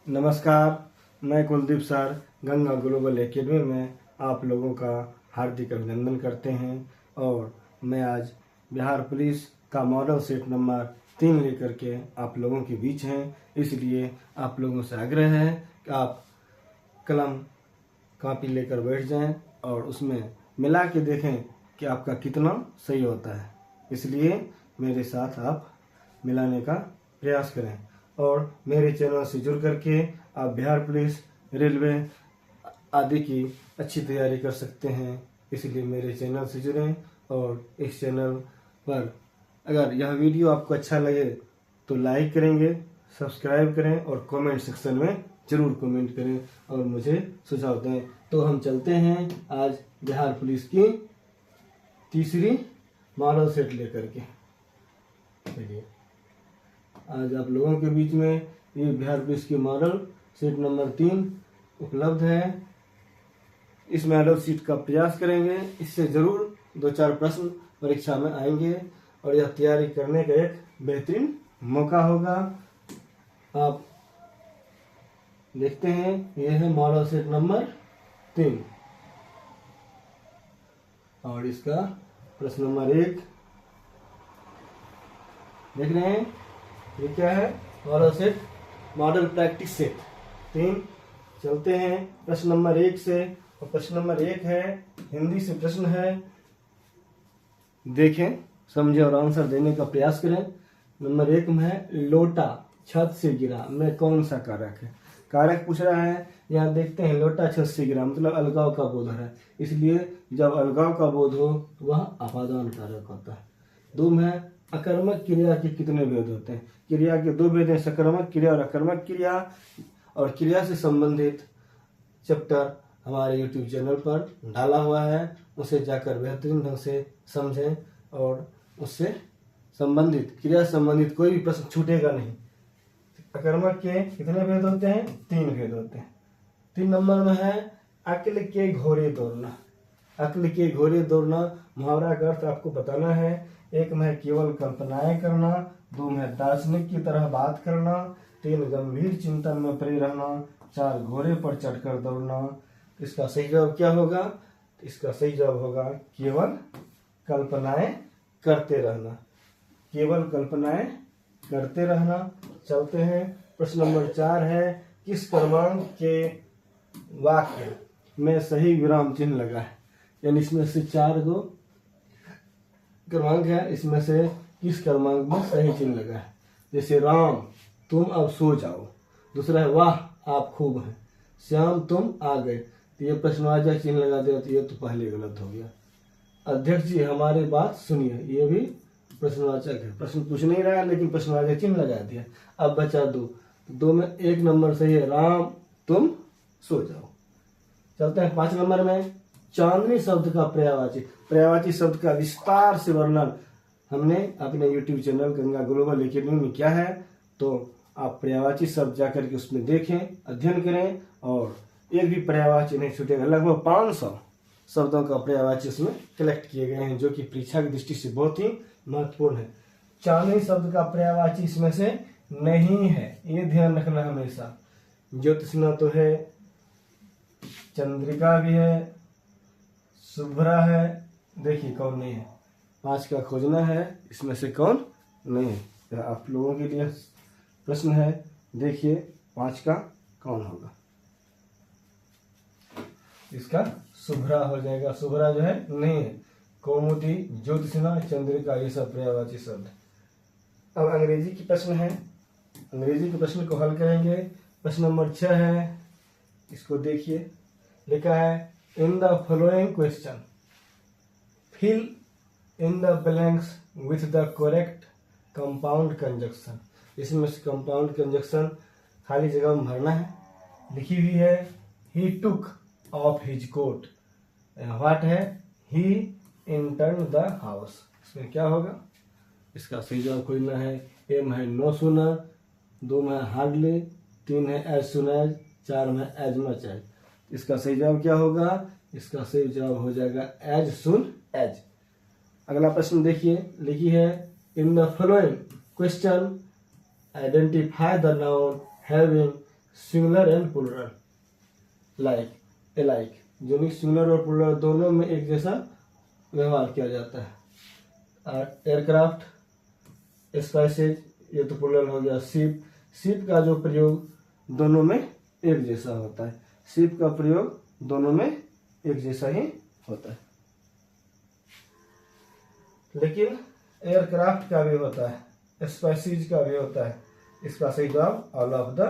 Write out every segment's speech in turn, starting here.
नमस्कार, मैं Kuldeep sir Ganga global academy में आप लोगों का हार्दिक अभिनंदन करते हैं। और मैं आज बिहार पुलिस का मॉडल सेट नंबर 3 लेकर के आप लोगों के बीच हैं। इसलिए आप लोगों से आग्रह है कि आप कलम कापी लेकर बैठ जाएं और उसमें मिला के देखें कि आपका कितना सही होता है। इसलिए मेरे साथ आप मिलाने का प्रयास करें और मेरे चैनल से जुड़ करके आप बिहार पुलिस, रेलवे आदि की अच्छी तैयारी कर सकते हैं। इसलिए मेरे चैनल से जुड़ें और इस चैनल पर अगर यह वीडियो आपको अच्छा लगे तो लाइक करेंगे, सब्सक्राइब करें और कमेंट सेक्शन में जरूर कमेंट करें और मुझे सुझाव दें। तो हम चलते हैं आज बिहार पुलिस की तीसरी मॉडल सेट लेकर के। चलिए, आज आप लोगों के बीच में ये बिहार पुलिस की मॉडल सेट नंबर 3 उपलब्ध है। इस मॉडल सीट का प्रयास करेंगे, इससे जरूर 2-4 प्रश्न परीक्षा में आएंगे और यह तैयारी करने का एक बेहतरीन मौका होगा। आप देखते हैं, यह है मॉडल सेट नंबर 3 और इसका प्रश्न नंबर 1 देख रहे हैं। ये क्या है? Model set, model practice set 3। चलते हैं प्रश्न नंबर 1 से। और प्रश्न नंबर 1 है, हिंदी से प्रश्न है, देखें, समझे और आंसर देने का प्रयास करें। नंबर 1 में है, लोटा छत से गिरा में कौन सा कारक है? कारक पूछ रहा है। यहाँ देखते हैं, लोटा छत से गिरा मतलब अलगाव का बोध है, इसलिए जब अलगाव का बोध हो वह अपादान कारक होता है। 2 में है, अकर्मक क्रिया के कितने भेद होते हैं? क्रिया के 2 भेद हैं, सकर्मक क्रिया और अकर्मक क्रिया। और क्रिया से संबंधित चैप्टर हमारे YouTube चैनल पर डाला हुआ है, उसे जाकर बेहतरीन ढंग से समझें और उससे संबंधित क्रिया संबंधित कोई भी प्रश्न छूटेगा नहीं। अकर्मक के कितने भेद होते हैं? 3 भेद होते हैं। 3 नंबर में है, अक्ल के घोड़े दौड़ना। अक्ल के घोड़े दौड़ना मुहावरा का अर्थ आपको बताना है। 1 में केवल कल्पनाएं करना, 2 में दार्शनिक की तरह बात करना, 3 गंभीर चिंतन में पड़े रहना, 4 घोड़े पर चढ़कर दौड़ना। इसका सही जवाब क्या होगा? इसका सही जवाब होगा केवल कल्पनाएं करते रहना। केवल कल्पनाएं करते रहना। चलते हैं, प्रश्न नंबर 4 है, किस क्रमांक के वाक्य में सही विराम चिन्ह लगा है? यानी इसमें से 4 गो क्रमांक है, इसमें से किस क्रमांक में सही चिन्ह लगा है? जैसे राम तुम अब सो जाओ, दूसरा है वाह आप खूब हैं, श्याम तुम आ गए, तो ये प्रश्नवाचक चिन्ह लगा दिया, तो ये तो पहले गलत हो गया। अध्यक्ष जी हमारी बात सुनिए, ये भी प्रश्नवाचक है, प्रश्न पूछ नहीं रहा है लेकिन प्रश्नवाचक चिन्ह लगा दिया। अब बचा 2 में 1 नंबर सही है, राम तुम सो जाओ। चलते हैं 5 नंबर में, चांदनी शब्द का पर्यायवाची। पर्यायवाची शब्द का विस्तार से वर्णन हमने अपने YouTube channel Ganga global academy में किया है, तो आप पर्यायवाची शब्द जाकर के उसमें देखें, अध्ययन करें और एक भी पर्यायवाची नहीं छूटेगा। लगभग 500 शब्दों का पर्यायवाची उसमें कलेक्ट किए गए हैं, जो कि परीक्षा की दृष्टि से बहुत ही महत्वपूर्ण है। चांदनी शब्द का पर्यायवाची इसमें से नहीं है, ये ध्यान रखना हमेशा। ज्योत्सना तो है, चंद्रिका भी है, शुभ्रा है, देखिए कौन नहीं है। 5 का खोजना है, इसमें से कौन नहीं है? तो आप लोगों के लिए प्रश्न है, देखिए 5 का कौन होगा? इसका शुभ्रा हो जाएगा। शुभ्रा जो है नहीं है। कौमुदी, ज्योत्सना, चंद्रिका, ये सब पर्यायवाची शब्द। अब अंग्रेजी की प्रश्न है, अंग्रेजी के प्रश्न को हल करेंगे। प्रश्न नंबर 6 है, इसको देखिए, लिखा है, in the following question fill in the blanks with the correct compound conjunction. इसमें से कंपाउंड कंजक्शन खाली जगह में भरना है। लिखी हुई है, he took off his coat, what है, ही एंटर्ड द हाउस। इसमें क्या होगा? इसका सही जवाब खोजना है। एम है नो सूनर, 2 में हार्डली, 3 है एज सुन एज, 4 में एज मच एज। इसका सही जवाब क्या होगा? इसका सही जवाब हो जाएगा एज सुन एज। अगला प्रश्न देखिए, लिखी है, in the following question identify the noun having singular and plural, like alike, यानी सिंगुलर और प्लूरल दोनों में एक जैसा व्यवहार किया जाता है। एयरक्राफ्ट, स्पाइसेज, ये तो प्लूरल हो गया। शिप, शिप का जो प्रयोग दोनों में एक जैसा होता है, शिप का प्रयोग दोनों में एक जैसा ही होता है। लेकिन एयरक्राफ्ट का भी होता है, स्पाइसेज का भी होता है। इसका सही जवाब ऑल ऑफ द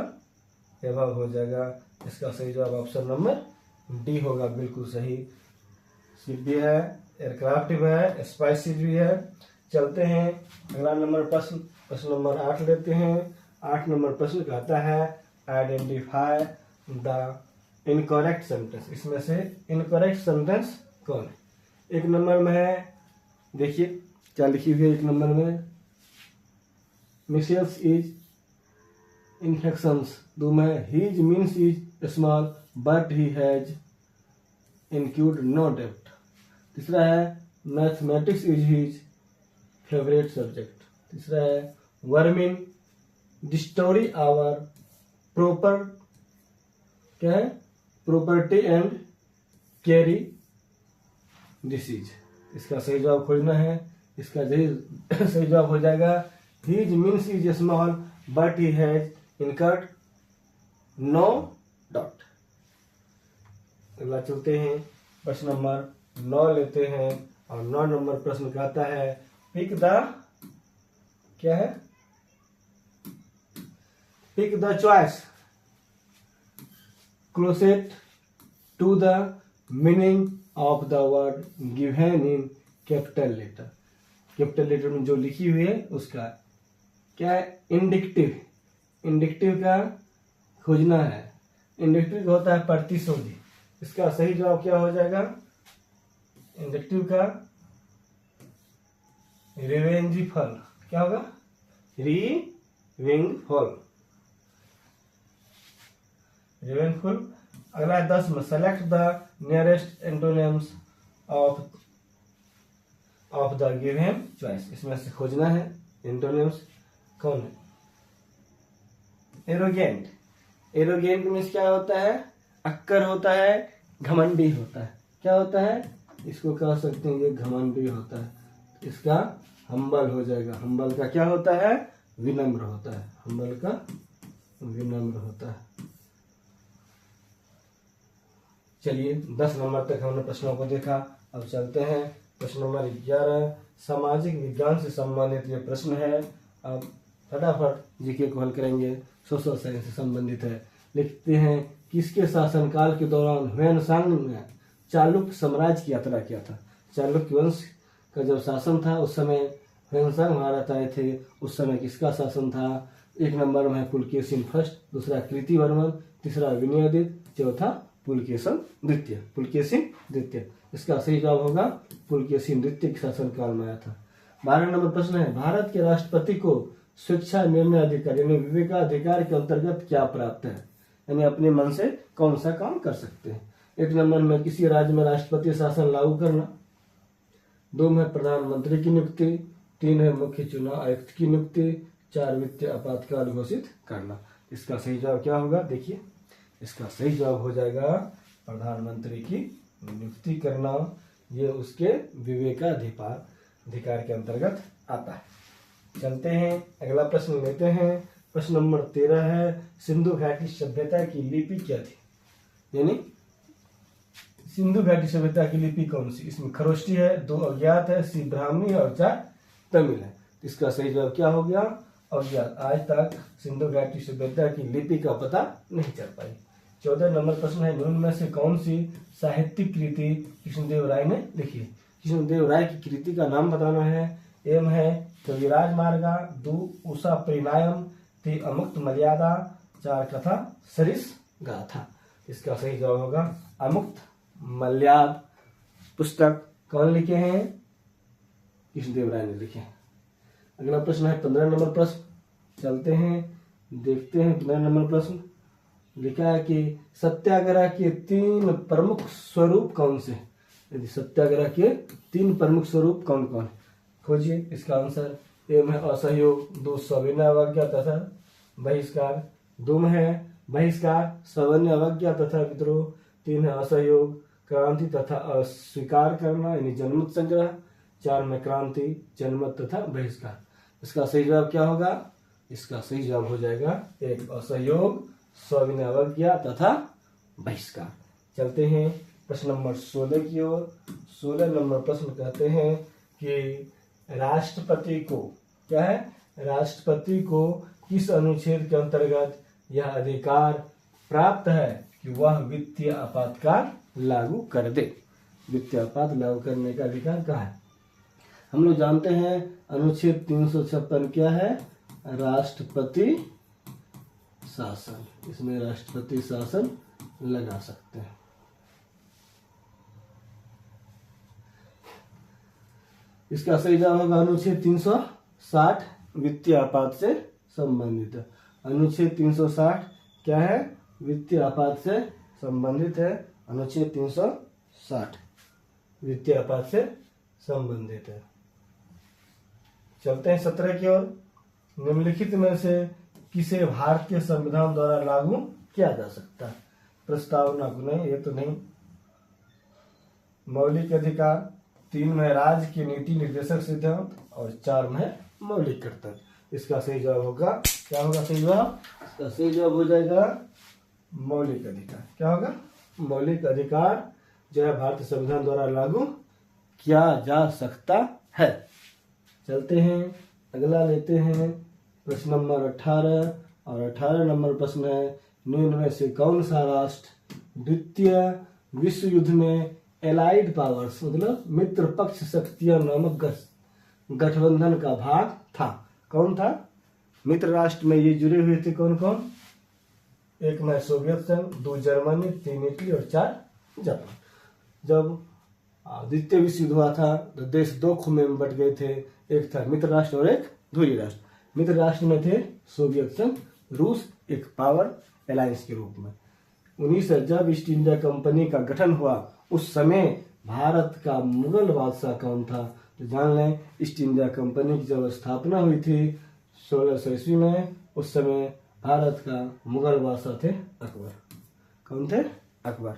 एबव हो जाएगा। इसका सही जवाब ऑप्शन नंबर डी होगा, बिल्कुल सही। शिप भी है, एयरक्राफ्ट भी है, स्पाइसेज भी है। चलते हैं अगला नंबर प्रश्न, प्रश्न नंबर 8 लेते हैं। 8 नंबर प्रश्न कहता है आइडेंटिफाई द इनकरेक्ट सेंटेंस। इसमें से इनकरेक्ट सेंटेंस कौन है? एक नंबर में है, देखिए क्या लिखी हुई है एक नंबर में, मिसेल्स इज इन्फेक्शंस। दो में his means is small but he has included no depth. तीसरा है mathematics is his favourite subject. तीसरा है वर्मिन डिस्टोरी आवर प्रॉपर, क्या है, प्रॉपर्टी एंड कैरी डिसीज। इसका सही जवाब खोजना है। इसका सही जवाब हो जाएगा his means is small but he has incurred no debt. अगला चलते हैं प्रश्न नंबर 9 लेते हैं और 9 नंबर प्रश्न कहता है पिक द, क्या है, pick the choice closest to the meaning of the word given in capital letter. Capital letter में जो लिखी हुई है उसका क्या है, इंडिकेटिव। इंडिकेटिव का खोजना है। इंडिकेटिव होता है प्रतिशोधी। इसका सही जवाब क्या हो जाएगा, इंडिकेटिव का रिवेंजफुल, क्या होगा, रिवेंजफुल, रिवेंजफुल। अगला है 10 में select the nearest antonyms of the given choice. इसमें से खोजना है एंटोनिम्स कौन है। एरोगेंट, एरोगेंट मीन्स क्या होता है, अक्कर होता है, घमंडी होता है। क्या होता है, इसको कह सकते हैं ये घमंडी होता है। इसका हम्बल हो जाएगा। हम्बल का क्या होता है, विनम्र होता है। हम्बल का विनम्र होता है। चलिए 10 नंबर तक हमने प्रश्नों को देखा। अब चलते हैं प्रश्न नंबर 11। सामाजिक विज्ञान से संबंधित ये प्रश्न है। अब फटाफट जीके को हल करेंगे। सोशल साइंस से संबंधित है। लिखते हैं किसके शासनकाल के दौरान ह्वेनसांग ने चालुक्य साम्राज्य की यात्रा किया था। चालुक्य वंश का जब शासन था उस समय ह्वेनसांग भारत आए थे। उस समय किसका शासन था। एक नंबर में है पुलकेशिन फर्स्ट, दूसरा कीर्तिवर्मन, तीसरा विनयादित्य, चौथा पुलकेशिन द्वितीय। पुलकेशिन द्वितीय, इसका सही जवाब होगा पुलकेशिन द्वितीय के शासनकाल में आया था। 12 नंबर प्रश्न है भारत के राष्ट्रपति को स्वेच्छा निर्णय अधिकार यानी विवेकाधिकार के अंतर्गत क्या प्राप्त है, यानी अपने मन से कौन सा काम कर सकते हैं। एक नंबर में किसी राज्य में राष्ट्रपति शासन लागू करना, 2 में प्रधानमंत्री की नियुक्ति, 3 है मुख्य चुनाव आयुक्त की नियुक्ति, 4 वित्तीय आपातकाल घोषित करना। इसका सही जवाब क्या होगा, देखिए इसका सही जवाब हो जाएगा प्रधानमंत्री की नियुक्ति करना। ये उसके विवेकाधिकार के अंतर्गत आता है। चलते हैं अगला प्रश्न लेते हैं। प्रश्न नंबर 13 है सिंधु घाटी सभ्यता की लिपि क्या थी, यानी सिंधु घाटी सभ्यता की लिपि कौन सी। इसमें खरोष्टी है, 2 अज्ञात है, सी ब्राह्मी और 4 तमिल है। इसका सही जवाब क्या हो गया, अज्ञात। आज तक सिंधु घाटी सभ्यता की लिपि का पता नहीं चल पाई। 14 नंबर प्रश्न है निम्न में से कौन सी साहित्यिक कृति कृष्णदेव राय ने लिखी। कृष्णदेव राय की कृति का नाम बताना है। एम है कविराज मार्गा, 2 उषा परिणायम, 3 अमुक्त मर्यादा, 4 कथा सरिस गाथा। इसका सही जवाब होगा अमुक्त मर्याद। पुस्तक कौन लिखे हैं, कृष्णदेव राय ने लिखे हैं। अगला प्रश्न है 15 नंबर प्रश्न। चलते हैं देखते हैं 15 नंबर प्रश्न। लिखा है कि सत्याग्रह के 3 प्रमुख स्वरूप कौन से। यदि सत्याग्रह के 3 प्रमुख स्वरूप कौन कौन है खोजिए। इसका आंसर ए में असहयोग, 2 सविनय अवज्ञा तथा बहिष्कार, 2 में है बहिष्कार, सवर्ण अवज्ञा तथा विद्रोह। 3 है असहयोग, क्रांति तथा अस्वीकार करना यानी जनमत संग्रह। 4 में क्रांति, जनमत तथा बहिष्कार। इसका सही जवाब क्या होगा? इसका सही जवाब हो जाएगा 1 असहयोग, सविनय अवज्ञा तथा बहिष्कार। चलते हैं प्रश्न नंबर 16 की ओर। 16 नंबर प्रश्न कहते हैं कि राष्ट्रपति को क्या है, राष्ट्रपति को किस अनुच्छेद के अंतर्गत यह अधिकार प्राप्त है कि वह वित्तीय आपातकाल लागू कर दे। वित्तीय आपात लागू करने का अधिकार कहाँ है? हम लोग जानते हैं अनुच्छेद 356 क्या है? राष्ट्रपति शासन। इसमें राष्ट्रपति शासन लगा सकते हैं। इसका सही जवाब होगा अनुच्छेद 360 वित्तीय आपात से संबंधित है। अनुच्छेद 360 क्या है? वित्तीय आपात से संबंधित है। अनुच्छेद 360 वित्तीय आपात से संबंधित है। चलते हैं 17 की ओर। निम्नलिखित में से किसे भारतीय संविधान द्वारा लागू किया जा सकता है? प्रस्तावना को नहीं, ये तो नहीं। मौलिक अधिकार, 3 में राज्य की नीति निर्देशक सिद्धांत और 4 में मौलिक कर्तव्य। इसका सही जवाब होगा, क्या होगा सही जवाब? इसका सही जवाब हो जाएगा मौलिक अधिकार। क्या होगा? मौलिक अधिकार जो है भारतीय संविधान द्वारा लागू किया जा सकता है। चलते हैं अगला लेते हैं प्रश्न नंबर 18 और 18 नंबर प्रश्न है निम्न में से कौन सा राष्ट्र द्वितीय विश्व युद्ध में एलाइड पावर्स मतलब मित्र पक्ष शक्तियां नामक गठबंधन का भाग था? कौन था? मित्र राष्ट्र में ये जुड़े हुए थे कौन कौन? 1 में सोवियत संघ, 2 जर्मनी, 3 इटली और 4 जापान। जब द्वितीय विश्व युद्ध हुआ था तो देश 2 खुमे में बट गए थे। एक था मित्र राष्ट्र और एक ध्रुवीय राष्ट्र। मित्र राष्ट्र में थे सोवियत संघ, रूस एक पावर अलायंस के रूप में। 19 जब ईस्ट इंडिया कंपनी का गठन हुआ उस समय भारत का मुगल बादशाह कौन था? तो जान लें, ईस्ट इंडिया कंपनी की जब स्थापना हुई थी 1600 ईस्वी में, उस समय भारत का मुगल बादशाह थे अकबर। कौन थे? अकबर।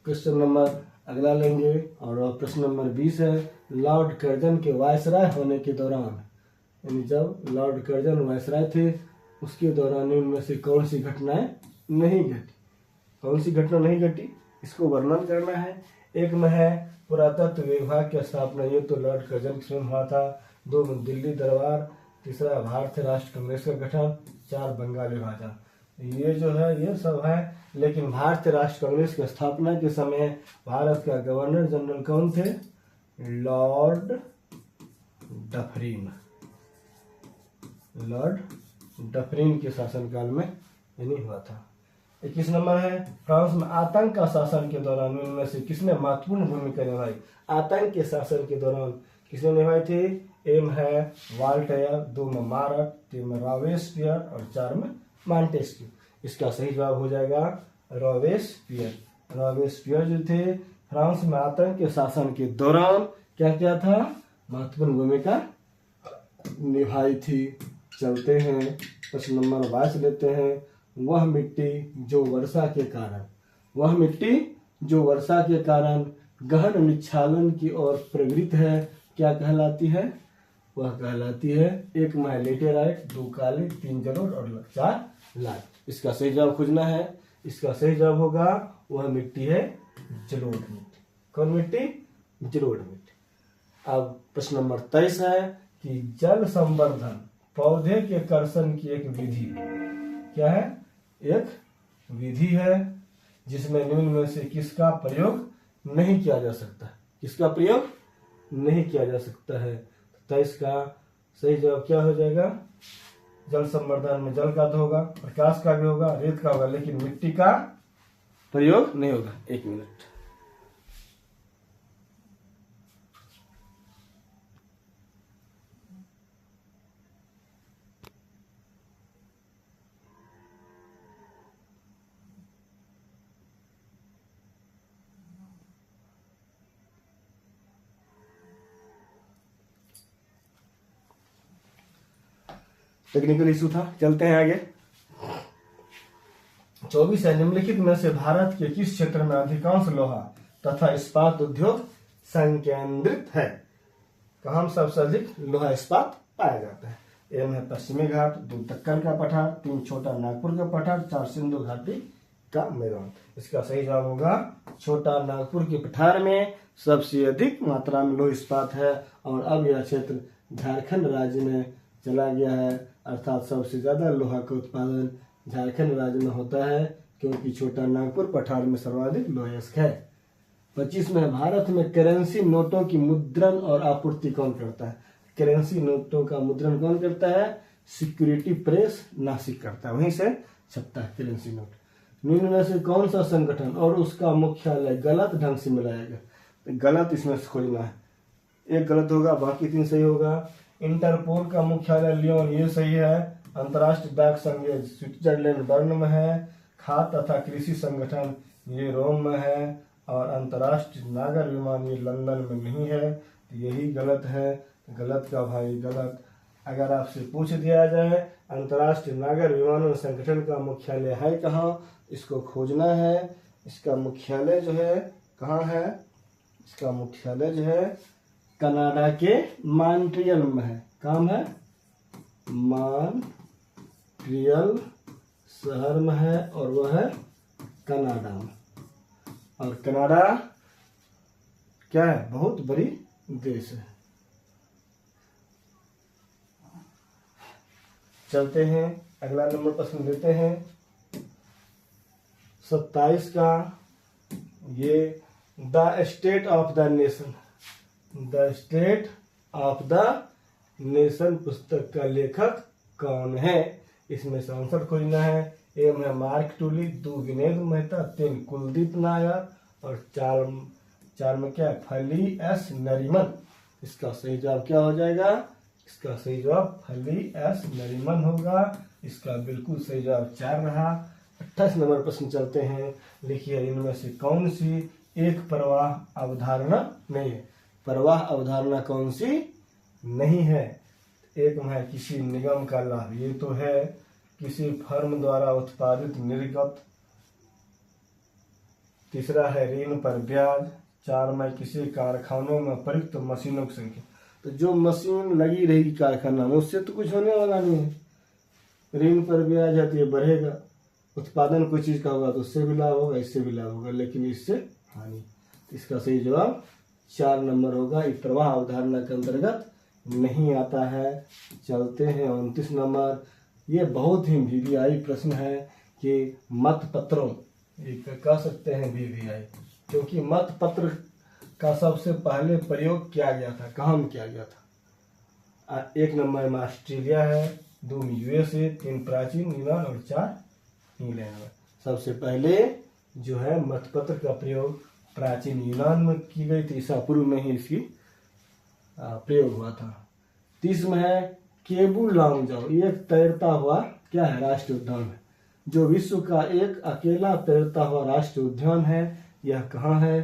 क्वेश्चन नंबर अगला लेंगे और प्रश्न नंबर 20 है लॉर्ड कर्जन के वायसराय होने के दौरान, यानी जब लॉर्ड कर्जन वायसराय थे उसके दौरान इनमें से कौन सी घटनाएं नहीं घटी? कौन सी घटना नहीं घटी इसको वर्णन करना है। 1 में है पुरातत्व विभाग की स्थापना, ये तो लॉर्ड कर्जन के समय हुआ था। 2 में दिल्ली दरबार। 3 भारतीय राष्ट्र कांग्रेस का गठन। 4 बंगाल विभाजन। ये जो है ये सब है, लेकिन भारतीय राष्ट्र कांग्रेस की स्थापना के समय भारत का गवर्नर जनरल कौन थे? Lord Dufferin. लॉर्ड डफरिन के शासनकाल में यानी हुआ था। 21 नंबर है फ्रांस में आतंक का शासन के दौरान इनमें से किसने महत्वपूर्ण भूमिका निभाई? आतंक के शासन के दौरान किसने निभाई थी? 1 है वाल्टेयर, 2 में मारट, 3 में रॉबेस्पियर और 4 में मॉन्टेस्क्यू। इसका सही जवाब हो जाएगा रॉबेस्पियर। रॉबेस्पियर जो थे फ्रांस में आतंक के शासन के दौरान क्या क्या था? महत्वपूर्ण भूमिका निभाई थी। चलते हैं प्रश्न नंबर 22 लेते हैं वह मिट्टी जो वर्षा के कारण, वह मिट्टी जो वर्षा के कारण गहन निच्छालन की ओर प्रवृत्त है क्या कहलाती है? वह कहलाती है 1 में लेटेराइट, 2 काले, 3 जलोढ़ और 4 लाल। इसका सही जवाब खोजना है। इसका सही जवाब होगा वह मिट्टी है जलोढ़ मिट्टी। कौन मिट्टी? जलोढ़ मिट्टी। अब प्रश्न नंबर 23 है कि जल संवर्धन पौधे के कर्षण की एक विधि क्या है? एक विधि है जिसमें निम्न में से किसका प्रयोग नहीं किया जा सकता? किसका प्रयोग नहीं किया जा सकता है? तो इसका सही जवाब क्या हो जाएगा? जल संवर्धन में जल का तो होगा, प्रकाश का भी होगा, रेत का होगा, लेकिन मिट्टी का प्रयोग नहीं होगा। 1 मिनट। टेक्निकल इशू था। चलते हैं आगे। 24 है, निम्नलिखित में से भारत के किस क्षेत्र में अधिकांश लोहा तथा इस्पात उद्योग संकेंद्रित है? कहाँ सबसे अधिक लोहा इस्पात पाया जाता है? ए में पश्चिमी घाट, 2 दक्कन का पठार, 3 छोटा नागपुर का पठार, 4 सिंधु घाटी का मैदान। इसका सही जवाब होगा छोटा नागपुर के पठार में सबसे अधिक मात्रा में लोह इस्पात है। और अब यह क्षेत्र झारखंड राज्य में चला गया है, अर्थात सबसे ज्यादा लोहा का उत्पादन झारखंड राज्य में होता है, क्योंकि छोटा नागपुर पठार में सर्वाधिक लोहयस्क है। 25 में भारत में करेंसी नोटों की मुद्रण और आपूर्ति कौन करता है? करेंसी नोटों का मुद्रण कौन करता है? सिक्योरिटी प्रेस नासिक करता है, वहीं से छपता है करेंसी नोट। निम्न में से कौन सा संगठन और उसका मुख्यालय गलत ढंग से मिलाया गया? गलत इसमें से खोजना है, एक गलत होगा, बाकी 3 सही होगा। इंटरपोल का मुख्यालय लियोन, ये सही है। अंतर्राष्ट्रीय डाक संघ स्विट्जरलैंड बर्न में है। खाद्य तथा कृषि संगठन ये रोम में है। और अंतर्राष्ट्रीय नागर विमान ये लंदन में नहीं है, तो यही गलत है। गलत का भाई गलत। अगर आपसे पूछ दिया जाए अंतर्राष्ट्रीय नागर विमानन संगठन का मुख्यालय है कहाँ, इसको खोजना है। इसका मुख्यालय जो है कहाँ है? इसका मुख्यालय जो है कनाडा के मॉन्ट्रियल में है। काम है मॉन्ट्रियल शहर में है, और वह है कनाडा में। और कनाडा क्या है? बहुत बड़ी देश है। चलते हैं, अगला नंबर प्रश्न लेते हैं 27 का। ये the state of the nation, the state of the nation पुस्तक का लेखक कौन है? इसमें से आंसर खोजना है। ए में मार्क टूली, 2 विनेद मेहता, 3 कुलदीप नायर, और 4 में क्या है? फली एस नरीमन। इसका सही जवाब क्या हो जाएगा? इसका सही जवाब फली एस नरीमन होगा। इसका बिल्कुल सही जवाब 4 रहा। 28 नंबर प्रश्न चलते हैं। लिखिए इनमें से कौन सी एक प्रवाह अवधारणा नहीं है? प्रवाह अवधारणा कौन सी नहीं है? एक में है किसी निगम का लाभ, ये तो है। किसी फर्म द्वारा उत्पादित निर्गत। तीसरा है ऋण पर ब्याज। 4 में किसी कारखानों में प्रयुक्त मशीनों की संख्या। तो जो मशीन लगी रहेगी कारखाना में उससे तो कुछ होने वाला नहीं है। ऋण पर ब्याज है तो ये बढ़ेगा, उत्पादन कोई चीज का होगा तो उससे भी लाभ होगा, इससे भी लाभ होगा, लेकिन इससे हानि। इसका सही जवाब 4 नंबर होगा। ये प्रवाह अवधारणा के अंतर्गत नहीं आता है। चलते हैं 29 नंबर। ये बहुत ही वीवीआई प्रश्न है कि मत पत्रों, ये कह सकते हैं वीवीआई, क्योंकि मत पत्र का सबसे पहले प्रयोग किया गया था, कहाँ में किया गया था? 1 नंबर में ऑस्ट्रेलिया है, 2 में यूएसए, 3 प्राचीन यूनान, और 4 इंग्लैंड में। सबसे पहले जो है मतपत्र का प्रयोग प्राचीन यूनान में की गई थी, ईसा पूर्व में ही इसकी प्रयोग हुआ था। 30 में है केबू लांगजाओ, ये तैरता हुआ क्या है? राष्ट्रीय उद्यान है, जो विश्व का एक अकेला तैरता हुआ राष्ट्रीय उद्यान है। यह कहाँ है?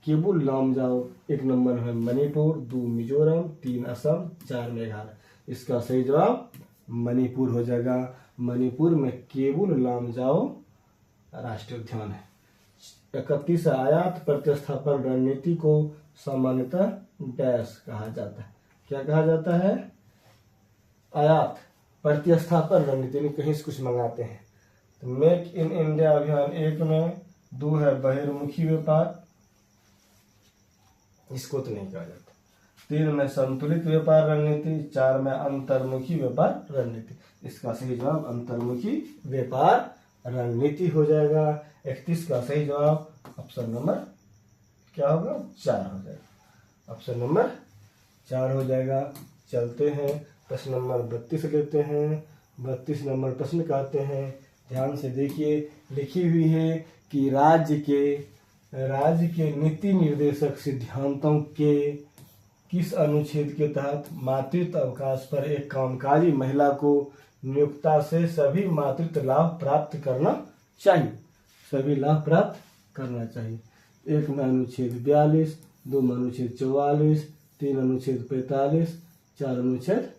केबू लामजाओ 1 नंबर है मणिपुर, 2 मिजोरम, 3 असम, 4 मेघालय। इसका सही जवाब मणिपुर हो जाएगा। मणिपुर में केबुल लामजाओ राष्ट्रीय उद्यान है। 31 आयात प्रतिस्थापन रणनीति को सामान्यतः डैश कहा जाता है। क्या कहा जाता है? आयात प्रतिस्थापन रणनीति में कहीं से कुछ मंगाते हैं। तो मेक इन इंडिया अभियान 1 में, 2 है बहिर्मुखी व्यापार, इसको तो नहीं कहा जाता। 3 में संतुलित व्यापार रणनीति, 4 में अंतर्मुखी व्यापार रणनीति। इसका सही जवाब अंतर्मुखी व्यापार रणनीति हो जाएगा। 31 का सही जवाब ऑप्शन नंबर क्या होगा? 4 हो जाएगा। ऑप्शन नंबर 4 हो जाएगा। चलते हैं प्रश्न नंबर 32 लेते हैं। 32 नंबर प्रश्न कहते हैं, ध्यान से देखिए, लिखी हुई है कि राज्य के नीति निर्देशक सिद्धांतों के किस अनुच्छेद के तहत मातृत्व अवकाश पर एक कामकाजी महिला को नियोक्ता से सभी मातृत्व लाभ प्राप्त करना चाहिए? सभी लाभ प्राप्त करना चाहिए। 1 में अनुच्छेद 42, 2 में अनुच्छेद 44, 3 अनुच्छेद 45, 4 अनुच्छेद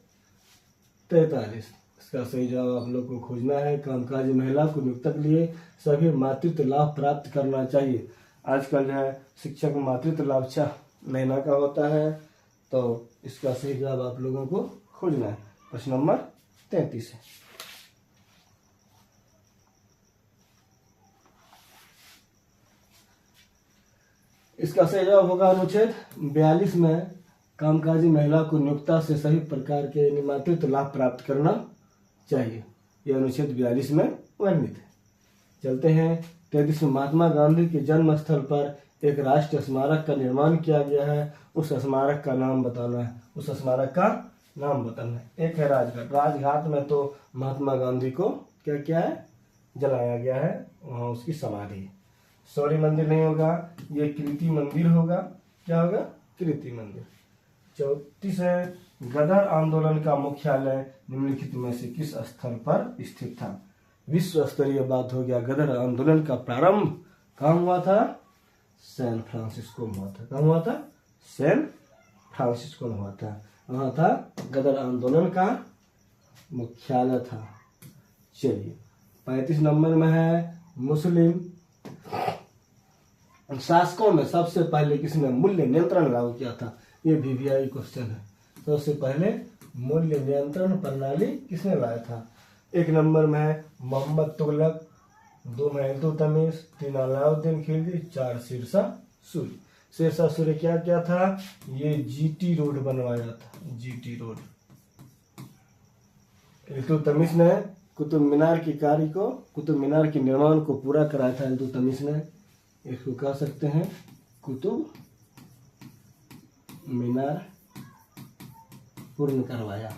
43। इसका सही जवाब आप लोग को खोजना है। कामकाजी महिला को नियुक्ति के लिए सभी मातृत्व लाभ प्राप्त करना चाहिए। आजकल जो है शिक्षक मातृत्व लाभ 6 महीना का होता है, तो इसका सही जवाब आप लोगों को खोजना है। प्रश्न नंबर 33 है। इसका सही जवाब होगा अनुच्छेद 42 में कामकाजी महिला को नियोक्ता से सभी प्रकार के मातृत्व लाभ प्राप्त करना चाहिए। यह अनुच्छेद 42 में वर्णित है। चलते हैं 33 में। महात्मा गांधी के जन्म स्थल पर एक राष्ट्रीय स्मारक का निर्माण किया गया है। उस स्मारक का नाम बताना है। उस स्मारक का नाम बताना है। एक है राजघाट। राजघाट में तो महात्मा गांधी को क्या क्या है, जलाया गया है, वहाँ उसकी समाधि है। शौर्य मंदिर नहीं होगा, ये कीर्ति मंदिर होगा। क्या होगा? कीर्ति मंदिर। 34 है। गदर आंदोलन का मुख्यालय निम्नलिखित में से किस स्थल पर स्थित था? विश्व स्तरीय बात हो गया। गदर आंदोलन का प्रारंभ कहाँ हुआ था? सैन फ्रांसिस्को में हुआ था। कहाँ हुआ था? सैन फ्रांसिस्को में हुआ था। वहाँ था गदर आंदोलन का मुख्यालय था। चलिए 35 नंबर में है मुस्लिम शासकों में सबसे पहले किसने मूल्य नियंत्रण लागू किया था? ये VVI क्वेश्चन है। सबसे पहले मूल्य नियंत्रण प्रणाली किसने लाया था? 1 नंबर में है मोहम्मद तुगलक, 2 में इल्तुतमिश, 3 अलाउद्दीन खिलजी, 4 शेरशाह सूरी। शेरशाह सूरी क्या क्या था? ये GT रोड बनवाया था। GT road. इल्तुतमिश ने कुतुब मीनार की कार्य को, कुतुब मीनार के निर्माण को पूरा कराया था। इल्तुतमिश ने, इसको कह सकते हैं कुतुब मीनार पूर्ण करवाया।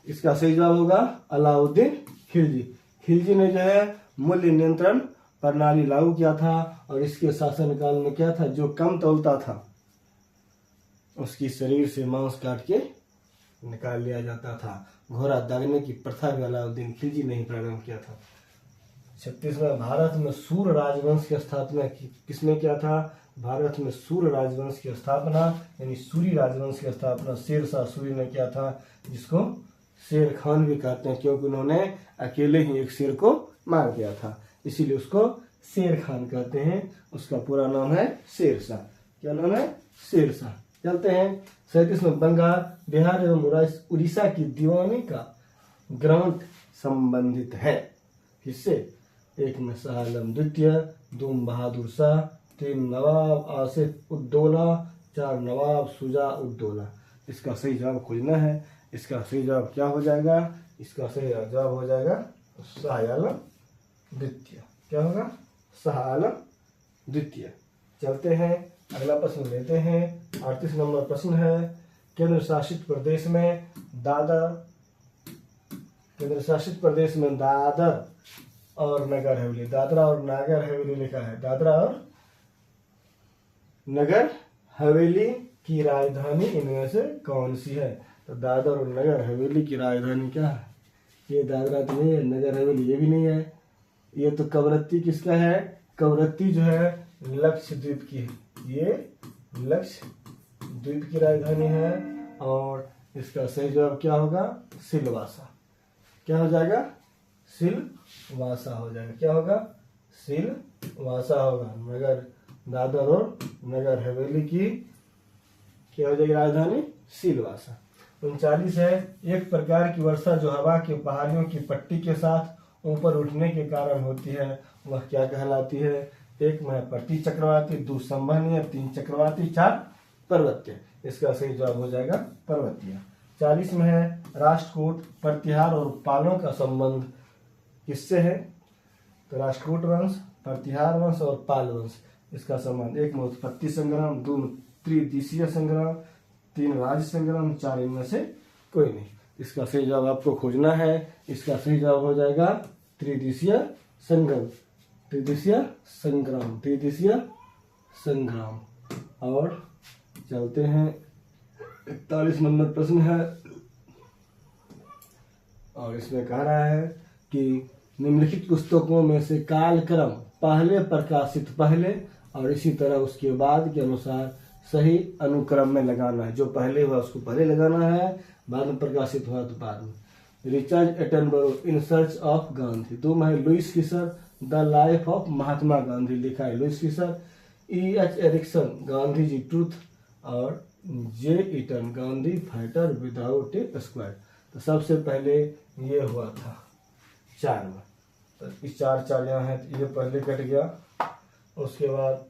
इसका सही जवाब होगा अलाउद्दीन खिलजी। खिलजी ने जो है मूल्य नियंत्रण प्रणाली लागू किया था और इसके शासनकाल में क्या था? जो कम तौलता था उसकी शरीर से मांस काट के निकाल लिया जाता था। घोड़ा दागने की प्रथा भी अलाउद्दीन खिलजी ने ही प्रारंभ किया था। 36 में भारत में सूर्य राजवंश की स्थापना किसने किया था? भारत में सूर्य राजवंश की स्थापना यानी सूरी राजवंश की स्थापना शेरशाह सूरी ने किया था, जिसको शेर खान भी कहते हैं, क्योंकि उन्होंने अकेले ही एक शेर को मार दिया था, इसीलिए उसको शेर खान कहते हैं। उसका पूरा नाम है शेरशाह। क्या नाम है? शेरशाह। चलते हैं 37 में बंगाल, बिहार एवं उड़ीसा की दीवानी का ग्रांट संबंधित है किससे? 1 में शाह आलम द्वितीय, 2 बहादुर शाह, 3 नवाब आसिफ उद्दौला, 4 नवाब शुजा उद्दौला। इसका सही जवाब खोजना है। इसका सही जवाब क्या हो जाएगा? इसका सही जवाब हो जाएगा शाह आलम द्वितीय। क्या होगा? शाह आलम द्वितीय। चलते हैं अगला प्रश्न लेते हैं। 38 नंबर प्रश्न है केंद्र शासित प्रदेश में दादर और नगर हवेली, दादरा और नगर हवेली लिखा है। दादरा और नगर हवेली की राजधानी इनमें से कौन सी है? तो दादर और नगर हवेली की राजधानी क्या है? ये दादरा तो नहीं है, नगर हवेली ये भी नहीं है। ये तो कवरत्ती किसका है? कवरत्ती जो है लक्षद्वीप की है। ये लक्षद्वीप की राजधानी है। और इसका सही जवाब क्या होगा? सिलवासा। क्या हो जाएगा? सिलवासा हो जाएगा। क्या होगा? सिलवासा होगा। नगर दादर और नगर हवेली की क्या हो जाएगी राजधानी? सिलवासा। 39 है एक प्रकार की वर्षा जो हवा की पहाड़ियों की पट्टी के साथ ऊपर उठने के कारण होती है, वह क्या कहलाती है? 1 में प्रति चक्रवाती, 2 संवहनीय, 3 चक्रवाती, 4 पर्वतीय। इसका सही जवाब हो जाएगा पर्वतीय। 40 में है राष्ट्रकूट, प्रतिहार और पालों का संबंध किससे है? तो राष्ट्रकूट वंश, प्रतिहार वंश और पाल वंश, इसका संबंध 1 में उत्पत्ति संग्राम, 2 में त्रिदिशीय संग्राम, 3 राज्य संग्राम, 4 इनमें से कोई नहीं। इसका सही जवाब आपको खोजना है। इसका सही जवाब हो जाएगा त्रिदिशीय संग्राम। त्रिदिशीय संग्राम, त्रिदिशीय संग्राम। और चलते हैं 41 नंबर प्रश्न है और इसमें कह रहा है कि निम्नलिखित पुस्तकों में से कालक्रम पहले प्रकाशित पहले और इसी तरह उसके बाद के अनुसार सही अनुक्रम में लगाना है। जो पहले हुआ उसको पहले लगाना है, बाद में प्रकाशित हुआ तो बाद में। Richard Attenborough in search of Gandhi. 2 में है Louis Fischer the life of Mahatma Gandhi, लिखा है Louis Fischer. E.H. Erikson Gandhi ji truth, और J Eaton Gandhi fighter without a squad. तो सबसे पहले ये हुआ था 4 में, तो इस 4 यहाँ है, तो ये पहले कट गया। उसके बाद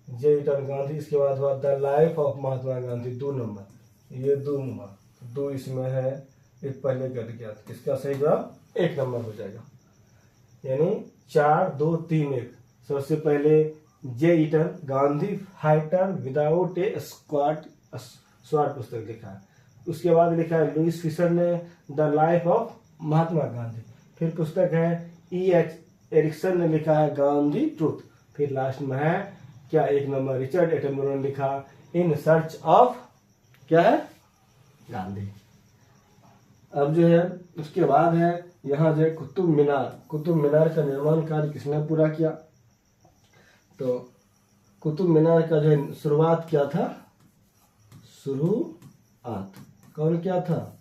जे ईटन गांधी, इसके बाद हुआ the life of Mahatma Gandhi 2 number, ये 2 हुआ, 2 इसमें है, एक पहले कट गया, तो इसका सही जवाब 1 नंबर हो जाएगा। यानी 4 2 3 1। सबसे पहले J Eaton Gandhi fighter without a squad पुस्तक लिखा है। उसके बाद लिखा है लुइस फिशर ने the life of Mahatma Gandhi. फिर पुस्तक है E.H. एरिक्सन ने लिखा है गांधी ट्रूथ। फिर लास्ट में है क्या 1 नंबर रिचर्ड एटनबरो ने लिखा इन सर्च ऑफ क्या है गांधी। अब जो है उसके बाद है यहाँ जो है कुतुब मीनार। कुतुब मीनार का निर्माण कार्य किसने पूरा किया? तो कुतुब मीनार का जो है शुरुआत क्या था? शुरुआत कौन किया था?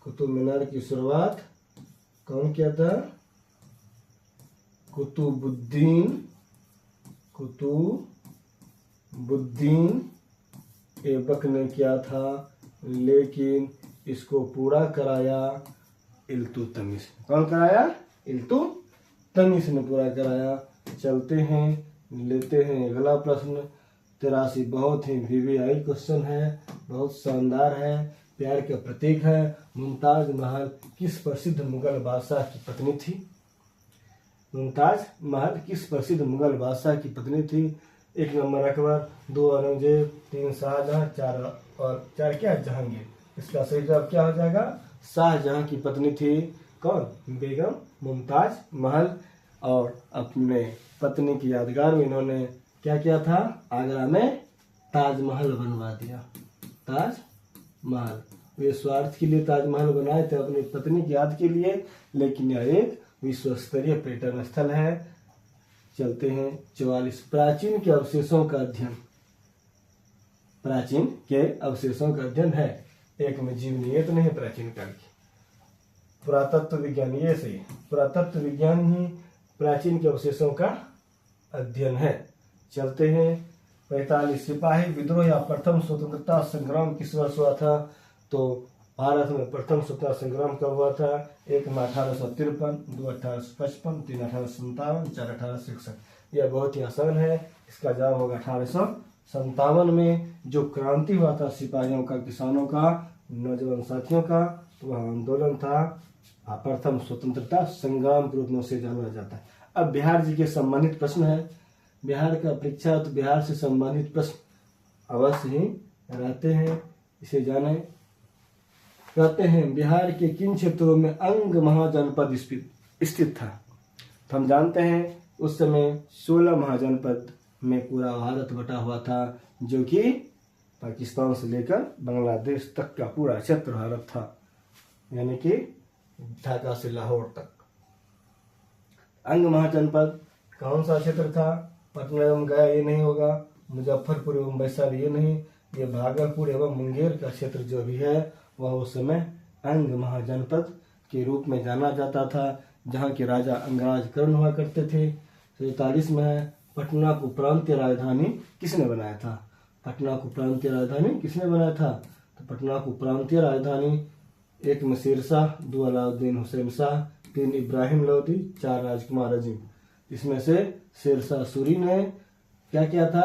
कुतुब मीनार की शुरुआत कौन किया था? कुतुबुद्दीन ऐबक ने किया था, लेकिन इसको पूरा कराया इल्तुतमिश। कौन कराया? इल्तुतमिश ने पूरा कराया। चलते हैं, लेते हैं अगला प्रश्न 83। बहुत ही VVI क्वेश्चन है, बहुत शानदार है, प्यार का प्रतीक है। मुमताज महल किस प्रसिद्ध मुगल बादशाह की पत्नी थी? मुमताज महल किस प्रसिद्ध मुगल बादशाह की पत्नी थी? 1 नंबर अकबर, 2 औरंगजेब, 3 शाहजहां, 4 क्या जहांगीर। इसका सही जवाब क्या हो जाएगा? शाहजहां की पत्नी थी कौन? बेगम मुमताज महल। और अपने पत्नी की यादगार में इन्होंने क्या किया था? आगरा में ताजमहल बनवा दिया। ताजमहल, वे स्वार्थ के लिए ताजमहल बनाए थे अपनी पत्नी की याद के लिए, लेकिन यह एक विश्व स्तरीय पर्यटन स्थल है। चलते हैं 44। प्राचीन के अवशेषों का अध्ययन। प्राचीन के अवशेषों का अध्ययन है। एक में जीवनी, ये तो नहीं है प्राचीन काल की। पुरातत्व विज्ञान, ये सही। पुरातत्व विज्ञान ही प्राचीन के अवशेषों का अध्ययन है। चलते हैं 45। सिपाही विद्रोह या प्रथम स्वतंत्रता संग्राम किस वर्ष हुआ था? तो भारत में प्रथम स्वतंत्रता संग्राम कब हुआ था? 1 में 1853, 2 1855, 3 1857, 4 1861। यह बहुत ही आसान है, इसका जवाब होगा 1857 में। जो क्रांति हुआ था सिपाहियों का, किसानों का, नौजवान साथियों का, तो वह आंदोलन था, प्रथम स्वतंत्रता संग्राम के रूप में उसे जाना जाता है। अब बिहार जी के संबंधित प्रश्न है। बिहार का परीक्षा तो बिहार से संबंधित प्रश्न अवश्य ही रहते हैं, इसे जाने। कहते हैं बिहार के किन क्षेत्रों में अंग महाजनपद स्थित था? तो हम जानते हैं उस समय 16 महाजनपद में पूरा भारत बटा हुआ था, जो कि पाकिस्तान से लेकर बांग्लादेश तक का पूरा क्षेत्र भारत था, यानी कि ढाका से लाहौर तक। अंग महाजनपद कौन सा क्षेत्र था? पटना एवं गया ये नहीं होगा, मुजफ्फरपुर एवं वैशाली ये नहीं, ये भागलपुर एवं मुंगेर का क्षेत्र जो भी है वह उस समय अंग महाजनपद के रूप में जाना जाता था, जहाँ के राजा अंगराज कर्ण हुआ करते थे। 47 में है पटना को प्रांतीय राजधानी किसने बनाया था? पटना को प्रांतीय राजधानी किसने बनाया था? तो पटना को प्रांतीय राजधानी 1 में शेरशाह, 2 अलाउद्दीन हुसैन शाह, 3 इब्राहिम लोदी, 4 राजकुमार अजीम। इसमें से शेरशाह सूरी ने क्या किया था?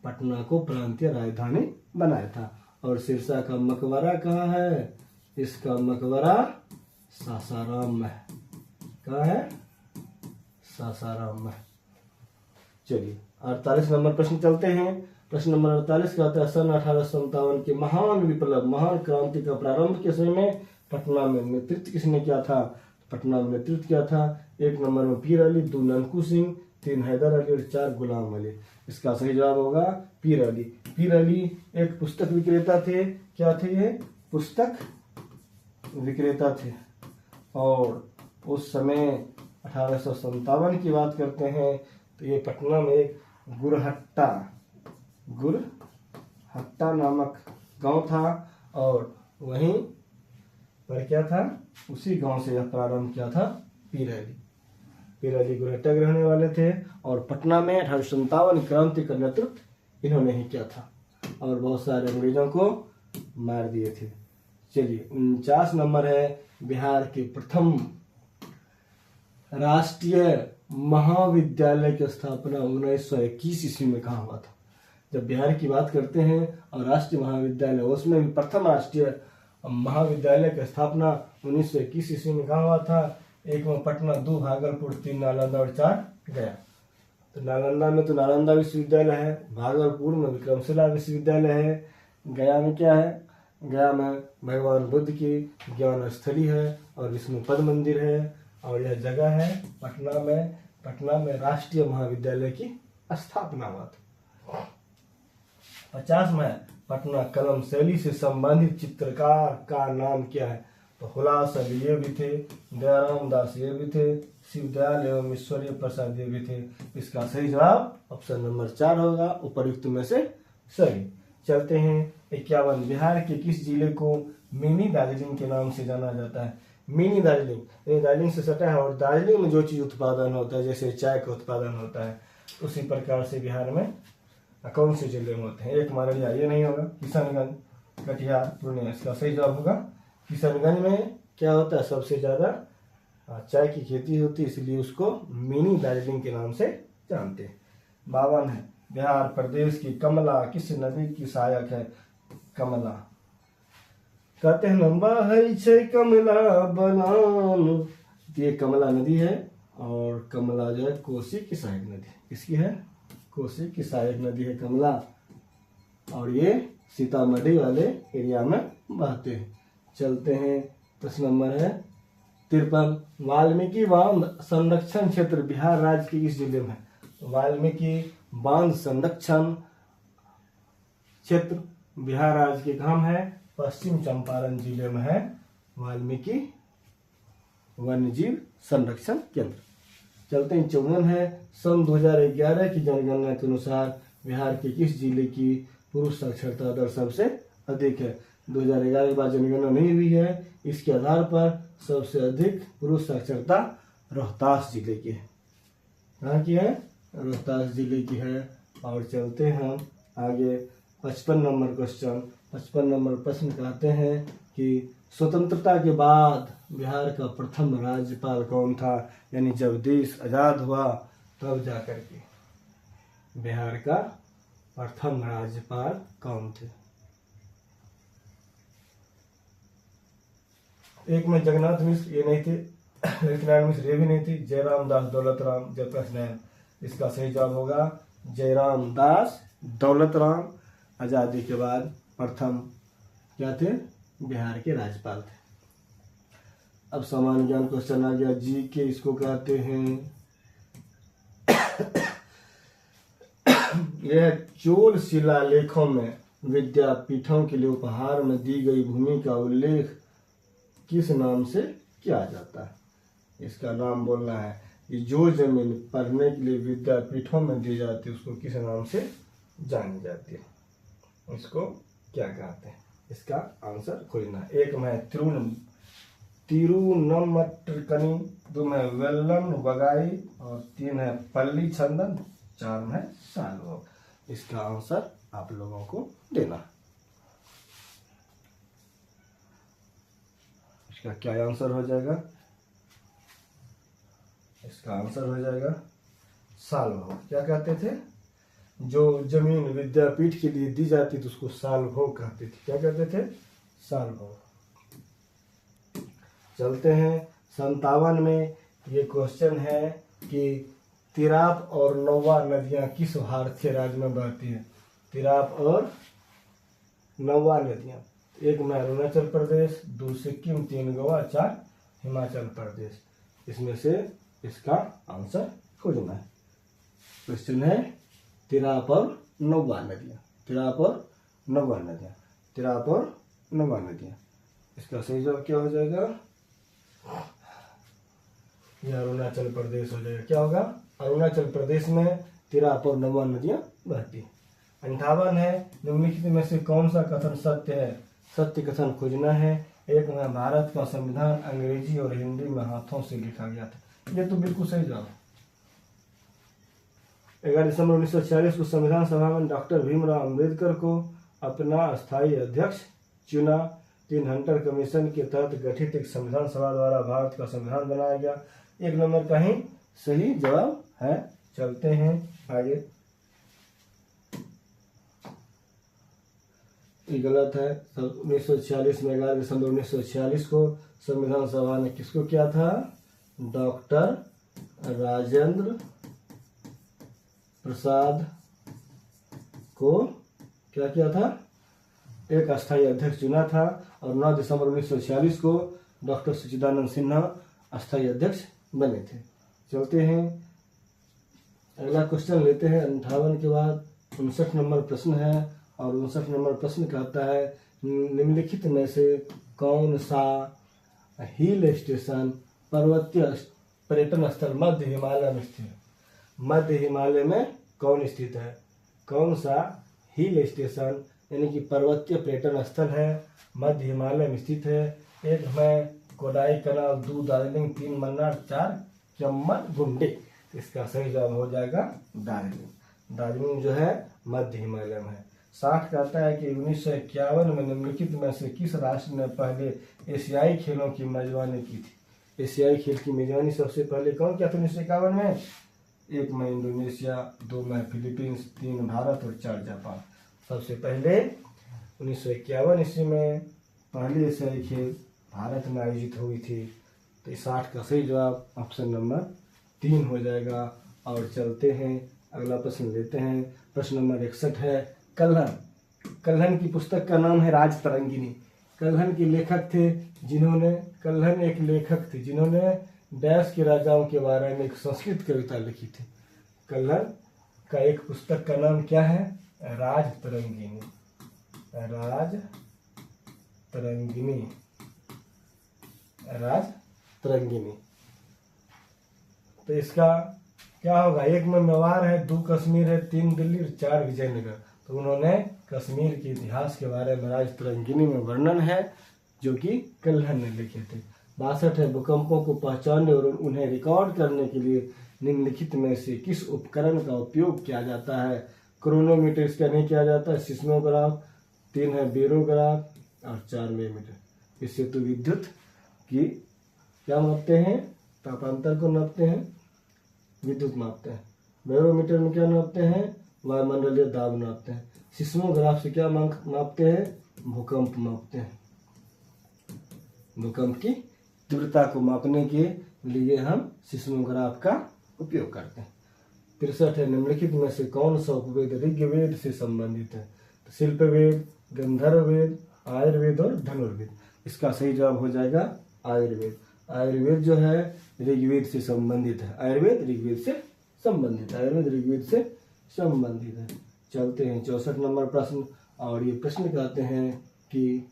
पटना को प्रांतीय राजधानी बनाया था। और शेरशाह का मकबरा कहाँ है? इसका मकबरा सासाराम में। कहाँ है? सासाराम में। चलिए 48 नंबर प्रश्न चलते हैं। प्रश्न नंबर 48 कहता है सन 1857 के महान विप्लव, महान क्रांति का प्रारंभ के समय में पटना में नेतृत्व किसने किया था? पटना में नेतृत्व किया था 1 नंबर में पीर अली, 2 ननकू सिंह, 3 हैदर अली और 4 गुलाम अली। इसका सही जवाब होगा पीर अली। पीर अली एक पुस्तक विक्रेता थे। क्या थे ये? पुस्तक विक्रेता थे। और उस समय 1857 की बात करते हैं तो ये पटना में एक गुरहट्टा गुरहट्टा नामक गांव था और वहीं पर क्या था, उसी गांव से यह प्रारंभ किया था पीर अली गुरहट्टा के रहने वाले थे और पटना में 1857 क्रांति का नेतृत्व इन्होंने ही किया था और बहुत सारे अंग्रेजों को मार दिए थे। चलिए 49 नंबर है, बिहार के प्रथम राष्ट्रीय महाविद्यालय की स्थापना 1921 ईस्वी में कहाँ हुआ था। जब बिहार की बात करते हैं और राष्ट्रीय महाविद्यालय, उसमें भी प्रथम राष्ट्रीय महाविद्यालय की स्थापना 1921 ईस्वी में कहाँ हुआ था। 1 में पटना, 2 भागलपुर, 3 नालंदा और 4 गया। तो नालंदा में तो नालंदा विश्वविद्यालय है, भागलपुर में विक्रमशिला विश्वविद्यालय है, गया में क्या है, गया में भगवान बुद्ध की ज्ञान स्थली है और विष्णुपद मंदिर है और यह जगह है पटना में राष्ट्रीय महाविद्यालय की स्थापना हुआ था। 50 में पटना कलम शैली से संबंधित चित्रकार का नाम क्या है। तो हुलास अली ये भी थे, दयाराम दास ये भी थे, शिवदयाल एवं ईश्वरीय प्रसाद ये भी थे। इसका सही जवाब ऑप्शन नंबर 4 होगा, उपर्युक्त में से सही। चलते हैं 51, बिहार के किस जिले को मिनी दार्जिलिंग के नाम से जाना जाता है। मिनी दार्जिलिंग, दार्जिलिंग से सटा है और दार्जिलिंग में जो चीज उत्पादन होता है, जैसे चाय का उत्पादन होता है, उसी प्रकार से बिहार में कौन से जिले में होते हैं। 1 मरड़िया, ये नहीं होगा, किशनगंज, कटिहार, पूर्णिया। इसका सही जवाब होगा किशनगंज में क्या होता है, सबसे ज्यादा चाय की खेती होती है, इसलिए उसको मिनी दार्जिलिंग के नाम से जानते हैं। 52 है, बिहार प्रदेश की कमला किस नदी की सहायक है। कमला कहते हैं लंबा है छे कमला बलान, ये कमला नदी है और कमला जो है कोसी की सहायक नदी, किसकी है, कोसी की सहायक नदी है कमला और ये सीतामढ़ी वाले एरिया में बहते हैं। चलते हैं 10 नंबर है 53, वाल्मीकि बांध संरक्षण क्षेत्र बिहार राज्य के किस जिले में है। वाल्मीकि बांध संरक्षण क्षेत्र बिहार राज्य के कहाँ है, पश्चिम चंपारण जिले में है वाल्मीकि वन्यजीव संरक्षण केंद्र। चलते हैं 54 है, सन 2011 की जनगणना के अनुसार बिहार के किस जिले की पुरुष साक्षरता दर सबसे अधिक है। 2011 के बाद जनगणना नहीं हुई है, इसके आधार पर सबसे अधिक पुरुष साक्षरता रोहतास जिले की है। कहाँ की है, रोहतास जिले की है। और चलते हैं हम आगे 55 नंबर क्वेश्चन। 55 नंबर प्रश्न कहते हैं कि स्वतंत्रता के बाद बिहार का प्रथम राज्यपाल कौन था, यानी जब देश आजाद हुआ तब जाकर के बिहार का प्रथम राज्यपाल कौन थे। 1 में जगन्नाथ मिश्र, ये नहीं थे, ललितनारायण मिश्र ये भी नहीं थी, जयराम दास दौलत राम जयप्रकाश नारायण। इसका सही जवाब होगा जयराम दास दौलत राम आजादी के बाद प्रथम क्या थे, बिहार के राज्यपाल थे। अब सामान्य ज्ञान क्वेश्चन आ गया, जी के इसको कहते हैं यह चोल शिलालेखों में विद्यापीठों के लिए उपहार में दी गई भूमि का उल्लेख किस नाम से किया जाता है। इसका नाम बोलना है, ये जो जमीन पढ़ने के लिए विद्यापीठों में दी जाती है उसको किस नाम से जानी जाती है, इसको क्या कहते हैं। इसका आंसर खोजना। 1 में तिरुनमट्टकनी, 2 में वेल्लम बगाई और 3 है पल्ली छंदन, 4 में सालभोग। इसका आंसर आप लोगों को देना। इसका क्या आंसर हो जाएगा, इसका आंसर हो जाएगा सालभोग। क्या कहते थे, जो जमीन विद्यापीठ के लिए दी जाती थी उसको सालभोग कहते थे। क्या कहते थे, सालभोग। चलते हैं 57 में, ये क्वेश्चन है कि तिराप और नौवा नदियां किस भारतीय राज्य में बहती हैं। तिराप और नौवा नदियां, 1 में अरुणाचल प्रदेश, 2 सिक्किम, 3 गोवा, 4 हिमाचल प्रदेश। इसमें से इसका आंसर खोजना है। क्वेश्चन है तिराप और नौवा नदियां, तिराप और नौवा नदियां, तिराप और नौवा नदियां। इसका सही जवाब क्या हो जाएगा, यह अरुणाचल प्रदेश हो जाएगा। क्या होगा, अरुणाचल प्रदेश में तिराप और नौवा नदियां बहती हैं। 58 है, निम्नलिखित में से कौन सा कथन सत्य है? सत्य कथन खोजना है। एक में भारत का संविधान अंग्रेजी और हिंदी में हाथों से लिखा गया था। ये तो बिल्कुल सही जवाब। 11 दिसंबर 1946 को संविधान सभा में डॉक्टर भीमराव अंबेडकर को अपना अस्थायी अध्यक्ष चुना। 3 हंटर कमीशन के तहत गठित एक संविधान सभा द्वारा भारत का संविधान बनाया गया। 1 नंबर का ही सही जवाब है। चलते हैं आगे। ये गलत है। 1946 में 11 दिसंबर 1946 को संविधान सभा ने किसको किया था? डॉक्टर राजेंद्र प्रसाद को क्या किया था? एक अस्थायी अध्यक्ष चुना था। और 9 दिसंबर 1946 को डॉक्टर सच्चिदानंद सिन्हा अस्थायी अध्यक्ष बने थे। चलते हैं अगला क्वेश्चन लेते हैं। 58 के बाद 59 नंबर प्रश्न है और 59 नंबर प्रश्न कहता है निम्नलिखित में से कौन सा हिल स्टेशन पर्वतीय पर्यटन स्थल मध्य हिमालय में स्थित है? मध्य हिमालय में कौन स्थित है? कौन सा हिल स्टेशन यानी कि पर्वतीय पर्यटन स्थल है मध्य हिमालय में स्थित है? 1 में कोडाईकनाल, 2 दार्जिलिंग, 3 मन्नार, 4 चम्मन गुंडी। इसका सही जवाब हो जाएगा दार्जिलिंग। दार्जिलिंग जो है मध्य हिमालय में है। 60 कहता है कि 1951 में निम्नलिखित में से किस राष्ट्र ने पहले एशियाई खेलों की मेजबानी की थी? एशियाई खेल की मेजबानी सबसे पहले कौन किया था 1951 में? 1 में इंडोनेशिया, 2 में फिलीपींस, 3 भारत और 4 जापान। सबसे पहले 1951 ईस्वी में पहली एशियाई खेल भारत में आयोजित हुई थी। तो 60 का सही जवाब ऑप्शन नंबर 3 हो जाएगा। और चलते हैं अगला प्रश्न लेते हैं। प्रश्न नंबर 61 है कल्हण। कल्हण की पुस्तक का नाम है राज तरंगिनी। कल्हण के लेखक थे जिन्होंने कल्हण एक लेखक थे जिन्होंने डैश के राजाओं के बारे में एक संस्कृत कविता लिखी थी। कल्हण का एक पुस्तक का नाम क्या है? राज तरंगिनी। राज तरंगिनी। राज तरंगिनी। तो इसका क्या होगा? 1 में मेवाड़ है, 2 कश्मीर है, 3 दिल्ली और 4 विजयनगर। तो उन्होंने कश्मीर के इतिहास के बारे में राज तरंगिनी में वर्णन है जो कि कल्हण ने लिखे थे। 62 है भूकंपों को पहचानने और उन्हें रिकॉर्ड करने के लिए निम्नलिखित में से किस उपकरण का उपयोग किया जाता है? क्रोनोमीटर इसका नहीं किया जाता है, सिस्मोग्राफ। 3 है बेरोग्राफ और 4 मिलीमीटर। इससे तो विद्युत की क्या मापते हैं? तापांतर को नापते हैं, विद्युत मापते हैं। बैरोमीटर में क्या नापते हैं? वायुमंडलीय दाब नापते हैं। सिस्मोग्राफ से क्या मापते हैं? भूकंप मापते हैं। भूकंप की तीव्रता को मापने के लिए हम सिस्मोग्राफ का उपयोग करते हैं। 63 है निम्नलिखित में से कौन सा उपवेद ऋग्वेद से संबंधित है? तो शिल्पवेद, गंधर्ववेद, आयुर्वेद और धनुर्वेद। इसका सही जवाब हो जाएगा आयुर्वेद। आयुर्वेद जो है ऋग्वेद से संबंधित है। आयुर्वेद ऋग्वेद से संबंधित है। आयुर्वेद ऋग्वेद से संबंधित है। चलते हैं 64 नंबर प्रश्न। और ये प्रश्न कहते हैं कि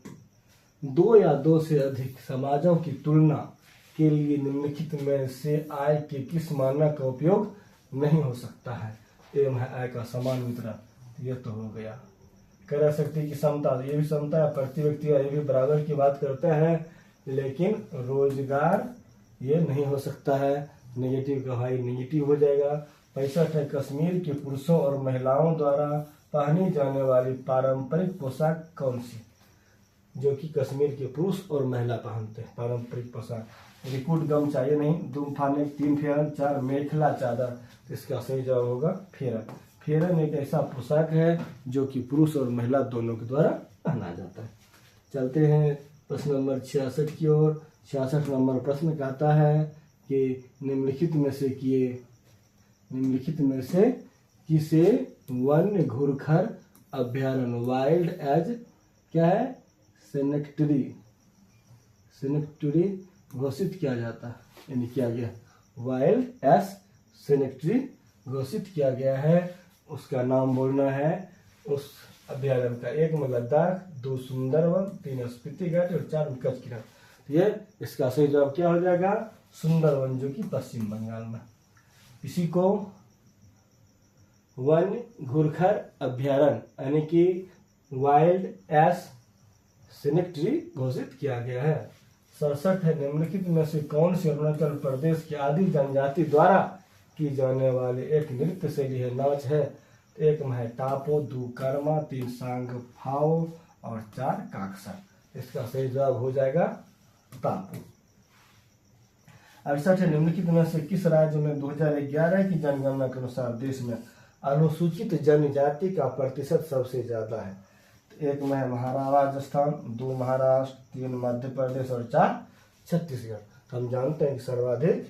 2 या 2 से अधिक समाजों की तुलना के लिए निम्नलिखित में से आय के किस मानक का उपयोग नहीं हो सकता है? एवं है आय का समान वितरण। ये तो हो गया। क्रय शक्ति की समता, ये भी समता है। प्रति व्यक्ति ये भी बराबर की बात करता है, लेकिन रोजगार ये नहीं हो सकता है। नेगेटिव का भाई नेगेटिव हो जाएगा। 65 है कश्मीर के पुरुषों और महिलाओं द्वारा पहनी जाने वाली पारंपरिक पोशाक कौन सी? जो कि कश्मीर के पुरुष और महिला पहनते हैं पारंपरिक पोशाक। रिकुट गम चाहिए नहीं। 2 फानेक, 3 फेरन, 4 मेखला चादर। इसका सही जवाब होगा फेरन। फेरन एक ऐसा पोशाक है जो कि पुरुष और महिला दोनों के द्वारा पहना जाता है। चलते हैं प्रश्न नंबर 66 की ओर। 66 नंबर प्रश्न कहता है कि निम्नलिखित में से किसे वन्य घुरखर अभ्यारण्य वाइल्ड एज क्या है सेनेक्टरी घोषित किया जाता है, यानी किया गया। वाइल्ड एस सेनेक्टरी घोषित किया गया है। उसका नाम बोलना है उस अभ्यारण्य का। 1 में लद्दाख, 2 सुंदरवन, 3 स्पीति घाटी और 4 कच्छ की घाटी। ये इसका सही जवाब क्या हो जाएगा? सुंदरवन, जो कि पश्चिम बंगाल में। इसी को वन्य घूरखर अभ्यारण्य यानी कि वाइल्ड एस सेनेक्ट्री घोषित किया गया है। 67 है, निम्नलिखित में से कौन सी अरुणाचल प्रदेश की आदि जनजाति द्वारा की जाने वाली एक नृत्य शैली है, नाच है? एक में है टापो, 2 कर्मा, 3 सांग फाओ और 4 काकसर। इसका सही जवाब हो जाएगा टापो। 68 है, निम्नलिखित में से किस राज्य में 2011 की जनगणना के अनुसार देश में अनुसूचित जनजाति का प्रतिशत सबसे ज्यादा है? एक में है राजस्थान, 2 महाराष्ट्र, 3 मध्य प्रदेश और 4 छत्तीसगढ़। हम जानते हैं कि सर्वाधिक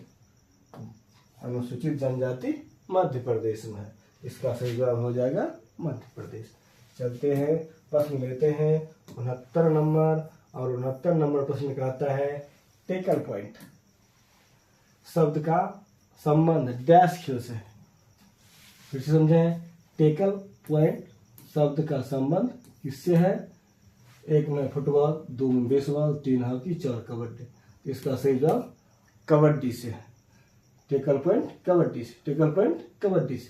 अनुसूचित जनजाति मध्य प्रदेश में है। इसका सही जवाब हो जाएगा मध्य प्रदेश। चलते हैं, प्रश्न लेते हैं 69 नंबर, और 69 नंबर प्रश्न कहता है टेकल पॉइंट शब्द का संबंध डैश खेल से है। फिर से समझें, टेकल पॉइंट शब्द का संबंध किससे है? एक में फुटबॉल, 2 में बेसबॉल, 3 हॉकी, 4 कबड्डी। इसका सही जवाब कबड्डी से है। टेकल पॉइंट कबड्डी से, टेकल पॉइंट कबड्डी से।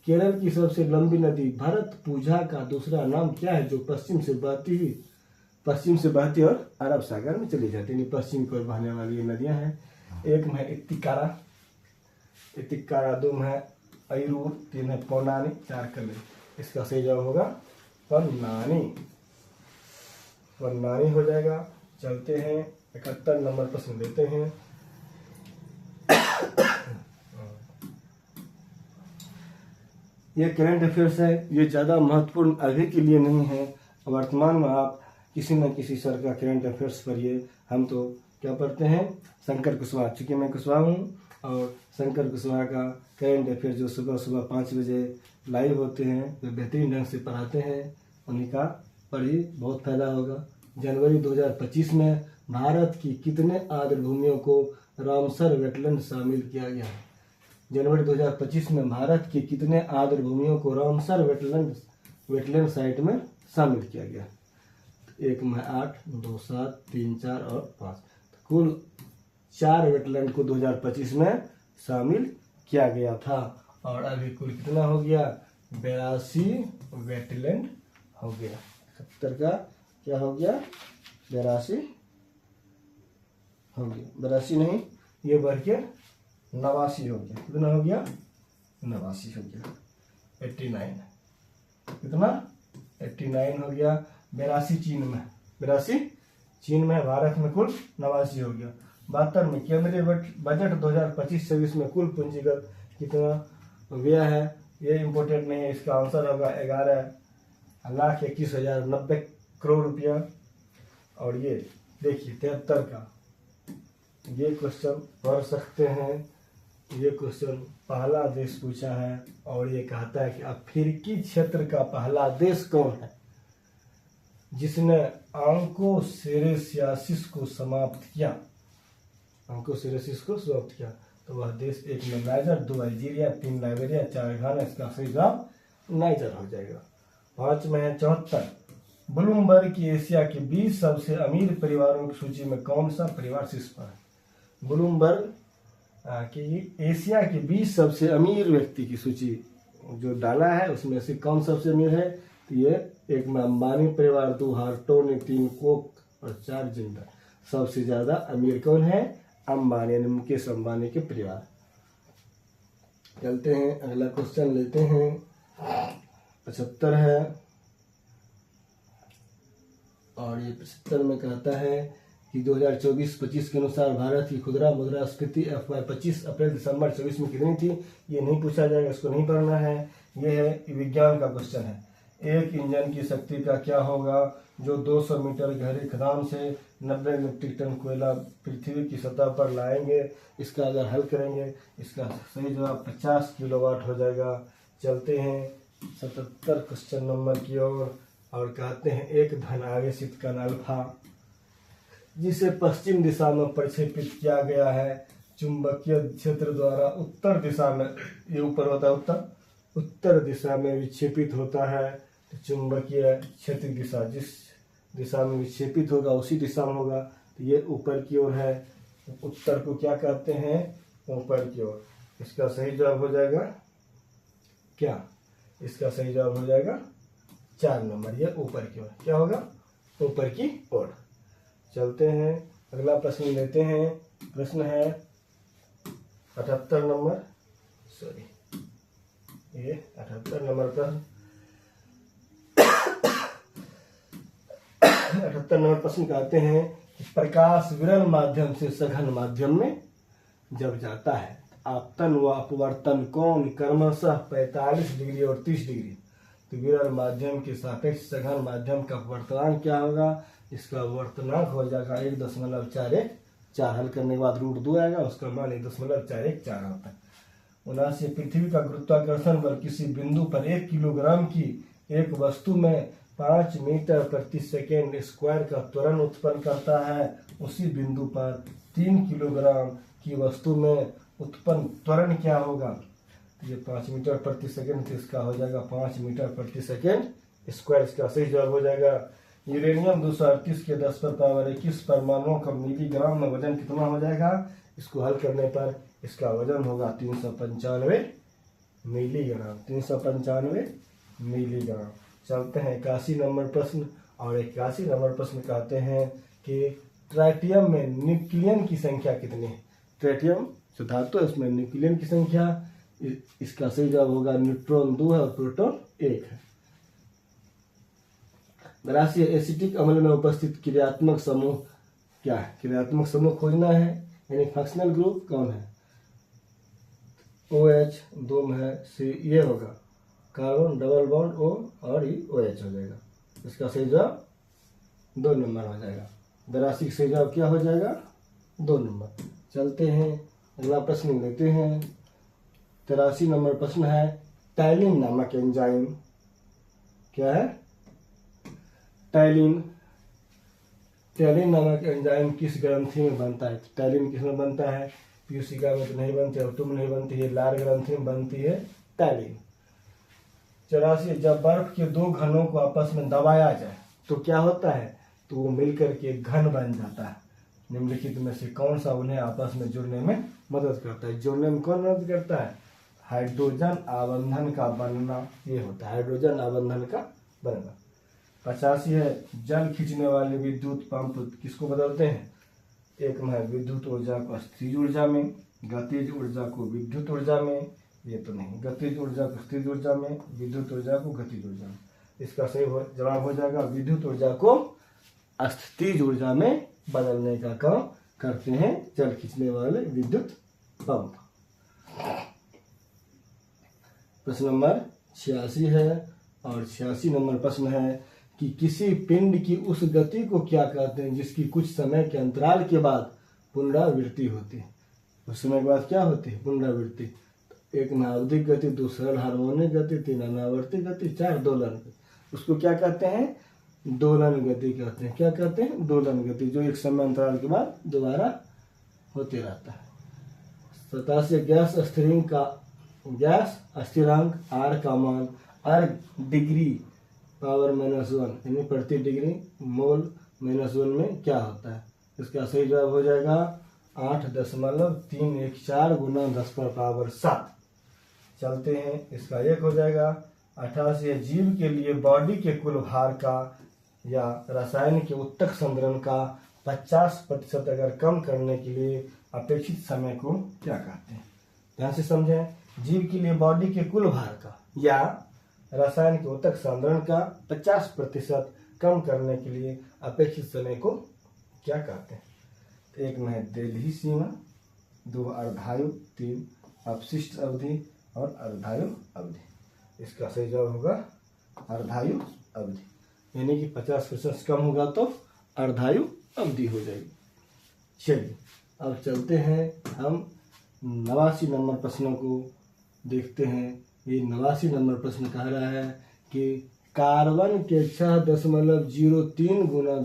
केरल की सबसे लंबी नदी भरतपुझा का दूसरा नाम क्या है, जो पश्चिम से बहती और अरब सागर में चली जाती है? पश्चिम की ओर बहने वाली ये नदियां हैं। एक में है इतिकारा, 2 में है अयरूर, 3 है पौनानी, 4 कमेर। इसका सही जवाब होगा पन्नानी हो जाएगा। चलते हैं 71 नंबर प्रश्न लेते हैं। ये करंट अफेयर्स है, ये ज़्यादा महत्वपूर्ण अभी के लिए नहीं है। वर्तमान में आप किसी न किसी सर का करंट अफेयर्स पढ़िए। हम तो क्या पढ़ते हैं, शंकर कुशवाहा, चूँकि मैं कुशवाहा हूँ, और शंकर कुशवाहा का करंट अफेयर जो सुबह 5 बजे लाइव होते हैं, वे बेहतरीन ढंग से पढ़ाते हैं। उन्हीं का पढ़िए, बहुत फायदा होगा। जनवरी 2025 में भारत की कितने आर्द्र भूमियों को रामसर वेटलैंड शामिल किया गया है? जनवरी 2025 में भारत की कितने आर्द्र भूमियों को रामसर वेटलैंड साइट में शामिल किया गया? एक में 8, 2, 7, 3, 4 और 5। कुल 4 वेटलैंड को 2025 में शामिल किया गया था। और अभी कुल कितना हो गया? 82 वेटलैंड हो गया। 70 का क्या हो गया? 82 हो गया। 82 नहीं, ये बढ़ के 89 हो गया। कितना हो गया? 89 हो गया। 89 कितना? 89 हो गया। 82 चीन में, भारत में कुल 89 हो गया। 72 में केंद्रीय बजट 2025-26 में कुल पूंजीगत कितना व्यय है? ये इम्पोर्टेंट नहीं है, इसका आंसर होगा 11,21,090 करोड़ रुपया। और ये देखिए 73 का ये क्वेश्चन पढ़ सकते हैं। ये क्वेश्चन पहला देश पूछा है, और ये कहता है कि अफ्रीकी क्षेत्र का पहला देश कौन है जिसने आंकोसेरेसियासिस को समाप्त किया? तो वह देश, एक में नाइजर, 2 अल्जीरिया, 3 लाइबेरिया, 4 घाना। इसका सही जवाब नाइजर हो जाएगा। 5 में है 74, ब्लूमबर्ग की एशिया के 20 सबसे अमीर परिवारों की सूची में कौन सा परिवार शीर्ष पर है? ब्लूमबर्ग की एशिया के 20 सबसे अमीर व्यक्ति की सूची जो डाला है, उसमें से कौन सबसे अमीर है? तो ये एक में अंबानी परिवार, 2 हार्टोनी, 3 कोक और 4 जिंदल। सबसे ज्यादा अमीर कौन है? अंबानी, मुकेश अंबानी के परिवार। चलते हैं, अगला क्वेश्चन लेते हैं। 75 है, और ये 75 में कहता है कि 2024-25 के अनुसार भारत की खुदरा मुद्रास्फीति FY 25 अप्रैल दिसंबर 24 में कितनी थी? ये नहीं पूछा जाएगा, इसको नहीं पढ़ना है। ये है विज्ञान का क्वेश्चन है। एक इंजन की शक्ति का क्या होगा जो 200 मीटर गहरी खदान से 90 मीट्रिक टन कोयला पृथ्वी की सतह पर लाएंगे? इसका अगर हल करेंगे, इसका सही जवाब 50 किलोवाट हो जाएगा। चलते हैं 77 क्वेश्चन नंबर की ओर, और कहते हैं एक धन आवेशित कण अल्फा जिसे पश्चिम दिशा में प्रक्षेपित किया गया है चुंबकीय क्षेत्र द्वारा उत्तर दिशा में, ये ऊपर होता है उत्तर दिशा में विक्षेपित होता है। तो चुंबकीय क्षेत्र दिशा जिस दिशा में विक्षेपित होगा उसी दिशा में होगा। तो ये ऊपर की ओर है, उत्तर को क्या कहते हैं? ऊपर की ओर। इसका सही जवाब हो जाएगा क्या? इसका सही जवाब हो जाएगा 4 नंबर, यह ऊपर की ओर। क्या होगा? ऊपर की ओर। चलते हैं अगला प्रश्न लेते हैं। प्रश्न है 78 नंबर, सॉरी ये 78 नंबर प्रश्न। 78 नंबर प्रश्न कहते हैं कि प्रकाश विरल माध्यम से सघन माध्यम में जब जाता है, आपतन व अपवर्तन कोण क्रमशः 45 डिग्री और 30 डिग्री। तो विरल माध्यम के सापेक्ष सघन माध्यम का अपवर्तनांक क्या होगा? इसका अपवर्तनांक हो जाएगा 1.414। हल करने के बाद √2 आएगा, उसका मान 1.414 होता है। 79 पृथ्वी का गुरुत्वाकर्षण बल किसी बिंदु पर 1 किलोग्राम की एक वस्तु में 5 मीटर प्रति सेकेंड स्क्वायर का त्वरण उत्पन्न करता है। उसी बिंदु पर 3 किलोग्राम की वस्तु में उत्पन्न त्वरण क्या होगा? तो ये 5 मीटर प्रति सेकेंड, तो इसका हो जाएगा 5 मीटर प्रति सेकेंड स्क्वायर। इसका सही जवाब हो जाएगा यूरेनियम 238 के 10⁻21 परमाणुओं का मिलीग्राम में वजन कितना हो जाएगा? इसको हल करने पर इसका वजन होगा 395 मिलीग्राम। 395 मिलीग्राम। चलते हैं 81 नंबर प्रश्न। और 81 नंबर प्रश्न कहते हैं कि ट्राइटियम में न्यूक्लियन की संख्या कितनी है? ट्राइटियम जो धातु है उसमें न्यूक्लियन की संख्या, इसका सही जवाब होगा न्यूट्रॉन 2 है और प्रोटॉन 1 है। राशिय एसिटिक अम्ल में उपस्थित क्रियात्मक समूह क्या है? क्रियात्मक समूह खोजना है, यानी फंक्शनल ग्रुप कौन है? OH 2 में है, C ये होगा कार्बन डबल बॉन्ड O और ये OH हो जाएगा। इसका सही जवाब 2 नंबर हो जाएगा। 82 का सही जवाब क्या हो जाएगा? 2 नंबर। चलते हैं अगला प्रश्न लेते हैं। 83 नंबर प्रश्न है टाइलिन नामक एंजाइम क्या है? टाइलिन नामक एंजाइम किस ग्रंथि में बनता है? टाइलिन किस में बनता है? पीयूषिका में तो नहीं बनती, ऑटो में नहीं बनती है, लार ग्रंथि में बनती है टाइलिन। 84 जब बर्फ के 2 घनों को आपस में दबाया जाए तो क्या होता है? तो वो मिलकर के घन बन जाता है। निम्नलिखित में से कौन सा उन्हें आपस में जुड़ने में मदद करता है? जुड़ने में कौन मदद करता है? हाइड्रोजन आबंधन का बनना, ये होता है हाइड्रोजन आबंधन का बनना। 85 है जल खींचने वाले विद्युत पंप किसको बदलते हैं? एक में है विद्युत ऊर्जा को स्थिर ऊर्जा में, गतिज ऊर्जा को विद्युत ऊर्जा में, ये तो नहीं, गतिज ऊर्जा को स्थिर ऊर्जा में, विद्युत ऊर्जा को गतिज ऊर्जा में। इसका सही जवाब हो जाएगा विद्युत ऊर्जा को स्थिर ऊर्जा में बदलने का काम करते हैं जल खींचने वाले विद्युत पंप। प्रश्न नंबर 86 है और 86 नंबर प्रश्न है कि किसी पिंड की उस गति को क्या कहते हैं जिसकी कुछ समय के अंतराल के बाद पुनरावृत्ति होती है? उस समय के बाद क्या होती है? पुनरावृत्ति। एक आवधिक गति, 2 सरल हार्मोनिक गति, 3 अनावर्ती गति, 4 दोलन गति। उसको क्या कहते हैं? दोलन गति कहते हैं। क्या कहते हैं? दोलन गति, जो एक समय अंतराल के बाद दोबारा होते रहता है। 87 गैस स्थिरांक R का मान अर्ग डिग्री पावर -1 यानी प्रति डिग्री मोल -1 में क्या होता है? इसका सही जवाब हो जाएगा 8.314 गुना 10⁻7। चलते हैं इसका 1 हो जाएगा। 88 जीव के लिए बॉडी के कुल भार का या रसायन के उत्तक संद्रण का 50% अगर कम करने के लिए अपेक्षित समय को क्या कहते हैं? ध्यान से समझें। जीव के लिए बॉडी के कुल भार का या रसायन के उत्तक संद्रण का 50% कम करने के लिए अपेक्षित समय को क्या कहते हैं? एक में है देलही सीमा, 2 अर्धायु, 3 अपशिष्ट अवधि और अर्धायु अवधि। इसका सही जवाब होगा अर्धायु अवधि, यानी कि 50% कम होगा तो अर्धायु अवधि हो जाएगी। चलिए अब चलते हैं हम 89 नंबर प्रश्नों को देखते हैं। ये 89 नंबर प्रश्न कह रहा है कि कार्बन के 6.023 गुना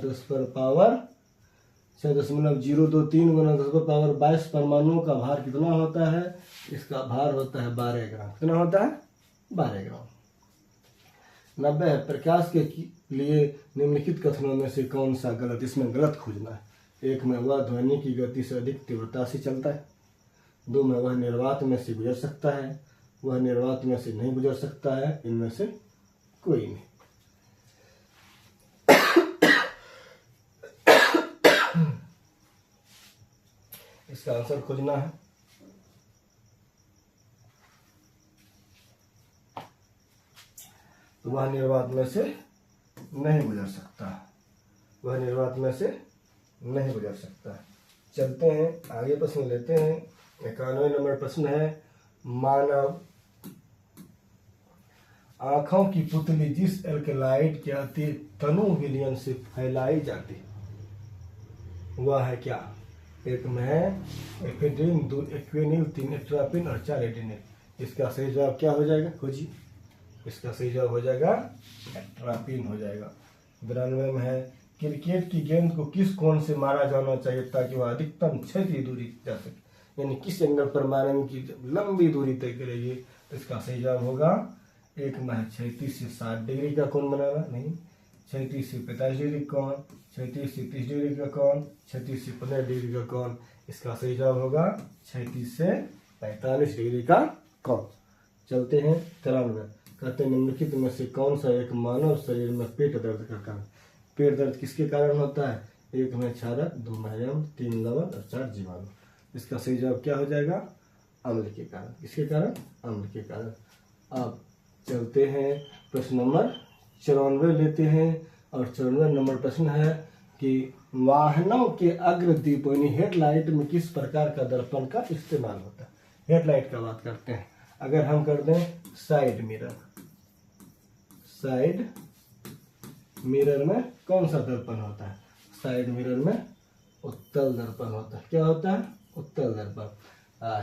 6.023 गुना 10⁻22 परमाणुओं का भार कितना होता है? इसका भार होता है 12 ग्राम। कितना होता है? 12 ग्राम। 90 है प्रकाश के लिए निम्नलिखित कथनों में से कौन सा गलत? इसमें गलत खोजना है। 1 में वह ध्वनि की गति से अधिक तीव्रता से चलता है, 2 में वह निर्वात में से गुजर सकता है, वह निर्वात में से नहीं गुजर सकता है, इनमें से कोई नहीं। इसका आंसर खोजना है। तो वह निर्वात में से नहीं गुजर सकता, वह निर्वात में से नहीं गुजर सकता। चलते हैं आगे, प्रश्न लेते हैं। 91 नंबर प्रश्न है, मानव आंखों की पुतली जिस एल्कलाइड के अति तनु विलयन से फैलाई जाती वह है क्या? एक में है एफेड्रिन, 2 एक्विनिल, 3 एट्रापिन और 4 एडेनिल। इसका सही जवाब क्या हो जाएगा? खोजिए। इसका सही जवाब हो जाएगा एट्रापिन हो जाएगा। 92 में है, क्रिकेट की गेंद को किस कोण से मारा जाना चाहिए ताकि वह अधिकतम क्षैतिज दूरी जा सके, यानी किस एंगल पर मारेंगे कि लंबी दूरी तय करेगी। इसका सही जवाब होगा एक में है क्षैतिज से 60 डिग्री का कोण बनाना, नहीं, क्षैतिज से 45 डिग्री कोण, क्षैतिज से 30 डिग्री का कोण, क्षैतिज से 15 डिग्री का कोण। इसका सही जवाब होगा क्षैतिज से 45 डिग्री का कोण। चलते हैं 93, कहते हैं निम्नलिखित में से कौन सा एक मानव शरीर में पेट दर्द का कारण? पेट दर्द किसके कारण होता है? एक में क्षारक, 2 में अम्ल, 3 लवण और 4 जीवाणु। इसका सही जवाब क्या हो जाएगा? अम्ल के कारण। किसके कारण? अम्ल के कारण। अब चलते हैं प्रश्न नंबर 94 लेते हैं, और 94 नंबर प्रश्न है कि वाहनों के अग्रदीप यानी हेडलाइट में किस प्रकार का दर्पण का इस्तेमाल होता है? हेडलाइट का बात करते हैं। अगर हम कर दें साइड मिरर, साइड मिरर में कौन सा दर्पण होता है? साइड मिरर में उत्तल दर्पण होता है। क्या होता है? उत्तल दर्पण।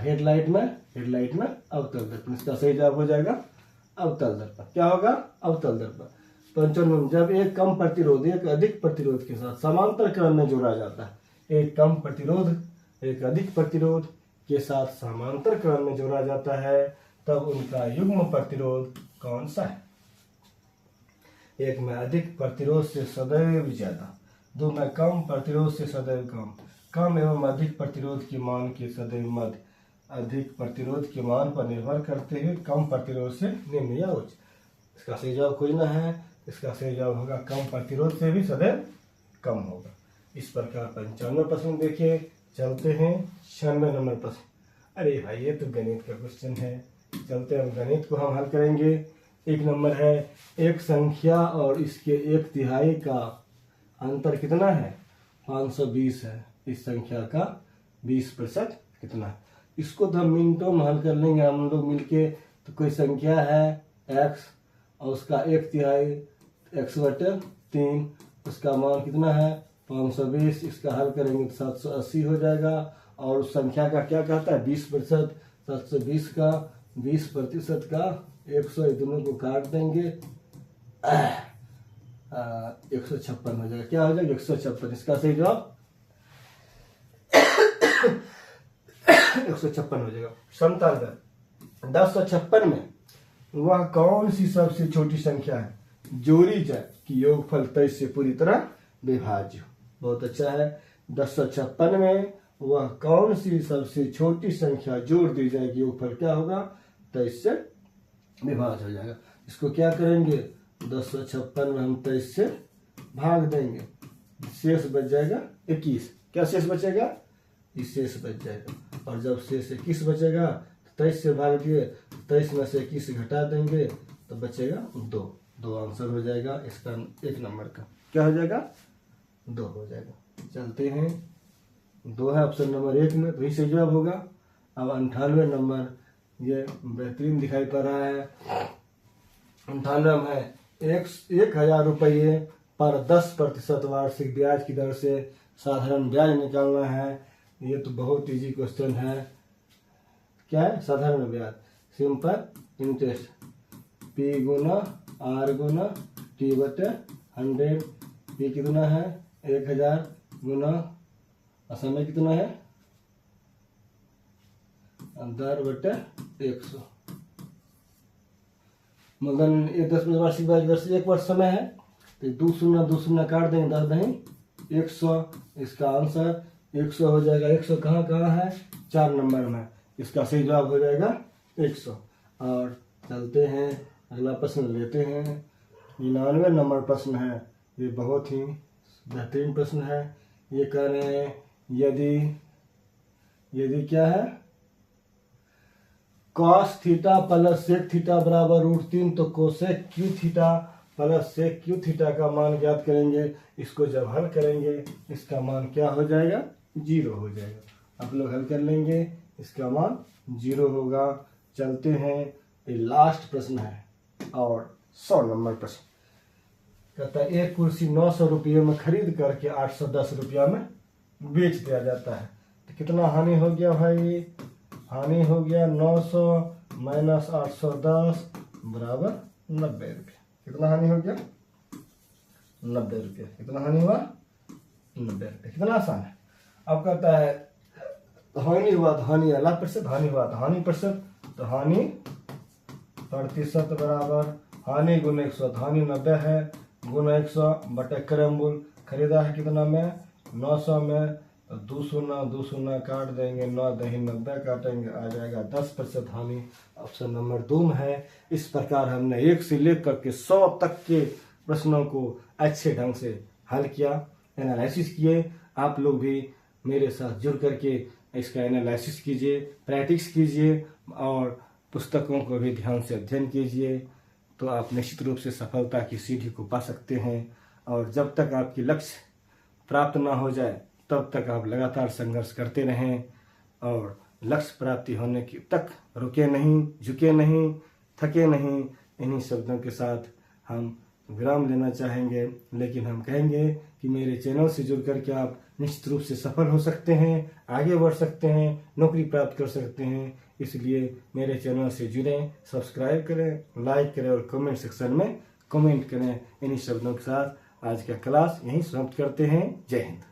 हेडलाइट में अवतल दर्पण। इसका सही जवाब हो जाएगा अवतल दर्पण। क्या होगा? अवतल दर्पण। 95, जब एक कम प्रतिरोध एक अधिक प्रतिरोध के साथ समांतर क्रम में जोड़ा जाता है, एक कम प्रतिरोध एक अधिक प्रतिरोध के साथ समांतर क्रम में जोड़ा जाता है, तब उनका युग्म प्रतिरोध कौन सा है? एक में अधिक प्रतिरोध से सदैव ज्यादा, 2 में कम प्रतिरोध से सदैव कम, कम एवं अधिक प्रतिरोध के मान के सदैव मध्य, अधिक प्रतिरोध के मान पर निर्भर करते हुए कम प्रतिरोध से निम्न या उच्च। इसका सही जवाब खोजना है। इसका सही जवाब होगा कम प्रतिरोध से भी सदैव कम होगा। इस प्रकार 95 प्रश्न देखिए। चलते हैं 96 नंबर प्रश्न। अरे भाई ये तो गणित का क्वेश्चन है। चलते हैं गणित को हम हल करेंगे। 1 नंबर है, एक संख्या और इसके 1/3 का अंतर कितना है? 520 है। इस संख्या का 20% कितना है? इसको तो हम मिनटों में हल कर लेंगे हम लोग मिलके। तो कोई संख्या है x और उसका 1/3 x/3, उसका मान कितना है? 520। इसका हल करेंगे तो 780 हो जाएगा। और उस संख्या का क्या कहता है? 20%। 720 का 20% का 100, दोनों को काट देंगे 156 हो जाएगा। क्या हो जाएगा? 156। इसका सही जवाब 156 हो जाएगा। समता दर 1056 में वह कौन सी सबसे छोटी संख्या है जोड़ी जाए कि योगफल 23 से पूरी तरह विभाज्य हो? बहुत अच्छा है। 1056 में वह कौन सी सबसे छोटी संख्या जोड़ दी जाएगी योगफल क्या होगा? 23 से विभाज्य हो जाएगा। इसको क्या करेंगे? 1056 में हम 23 से भाग देंगे, शेष बच जाएगा 21। क्या शेष बचेगा? शेष बच जाएगा। और जब शेष 21 बचेगा तो 23 से भाग दिए, 23 में से 21 घटा देंगे तो बचेगा 2 आंसर हो जाएगा इसका 1 नंबर का। क्या हो जाएगा? 2 हो जाएगा। चलते हैं 2 है ऑप्शन नंबर 1 में, तो ही सही जवाब होगा। अब 98 नंबर, ये बेहतरीन दिखाई पड़ रहा है। 98 में है, 1000 रुपये पर 10% वार्षिक ब्याज की दर से साधारण ब्याज निकालना है। ये तो बहुत इजी क्वेश्चन है। क्या है? साधारण ब्याज, सिंपल इंटरेस्ट, P गुना R गुना T/100। P कितना है? 1000 गुना समय कितना है? दर/100। मतलब ये 10% वार्षिक ब्याज दर से 1 वर्ष समय है, तो 2 शून्य काट देंगे, 10 नहीं 100। इसका आंसर 100 हो जाएगा। 100 कहाँ है? 4 नंबर में। इसका सही जवाब हो जाएगा 100। और चलते हैं, अगला प्रश्न लेते हैं। 99 नंबर प्रश्न है, ये बहुत ही बेहतरीन प्रश्न है। ये कह रहे हैं यदि क्या है, cos theta plus sec theta बराबर √3, तो cosec Q theta plus sec Q theta का मान ज्ञात करेंगे। इसको जब हल करेंगे इसका मान क्या हो जाएगा, 0 हो जाएगा। आप लोग हल कर लेंगे, इसका मान 0 होगा। चलते हैं, ये लास्ट प्रश्न है और 100 नंबर प्रश्न। कहता है एक कुर्सी 900 रुपये में खरीद करके 810 रुपया में बेच दिया जाता है, तो कितना हानि हो गया भाई? हानि हो गया 900 माइनस 810 बराबर 90 रुपये। कितना हानि हो गया? 90 रुपये। कितना हानि हुआ? 90 रुपये। कितना आसान है। अब कहता है हानि हुआ तो हानि अगला प्रतिशत, हानि हुआ तो हानि प्रतिशत, तो हानि प्रतिशत बराबर हानि गुना 100, तो हानि 90 है, गुना 100 बटे क्रममूल। खरीदा है कितना में? 900 में, तो 2 काट देंगे, 9 दही 90 काटेंगे, आ जाएगा 10% हानि। ऑप्शन नंबर 2 में है। इस प्रकार हमने 1 से लेकर के 100 तक के प्रश्नों को अच्छे ढंग से हल किया, एनालिसिस किए। आप लोग भी मेरे साथ जुड़ करके इसका एनालिसिस कीजिए, प्रैक्टिस कीजिए और पुस्तकों को भी ध्यान से अध्ययन कीजिए, तो आप निश्चित रूप से सफलता की सीढ़ी को पा सकते हैं। और जब तक आपकी लक्ष्य प्राप्त ना हो जाए तब तक आप लगातार संघर्ष करते रहें और लक्ष्य प्राप्ति होने की तक रुके नहीं, झुके नहीं, थके नहीं। इन्हीं शब्दों के साथ हम विराम लेना चाहेंगे, लेकिन हम कहेंगे कि मेरे चैनल से जुड़ करके आप निश्चित रूप से सफल हो सकते हैं, आगे बढ़ सकते हैं, नौकरी प्राप्त कर सकते हैं। इसलिए मेरे चैनल से जुड़ें, सब्सक्राइब करें, लाइक करें और कमेंट सेक्शन में कमेंट करें। इन्हीं शब्दों के साथ आज का क्लास यहीं समाप्त करते हैं। जय हिंद।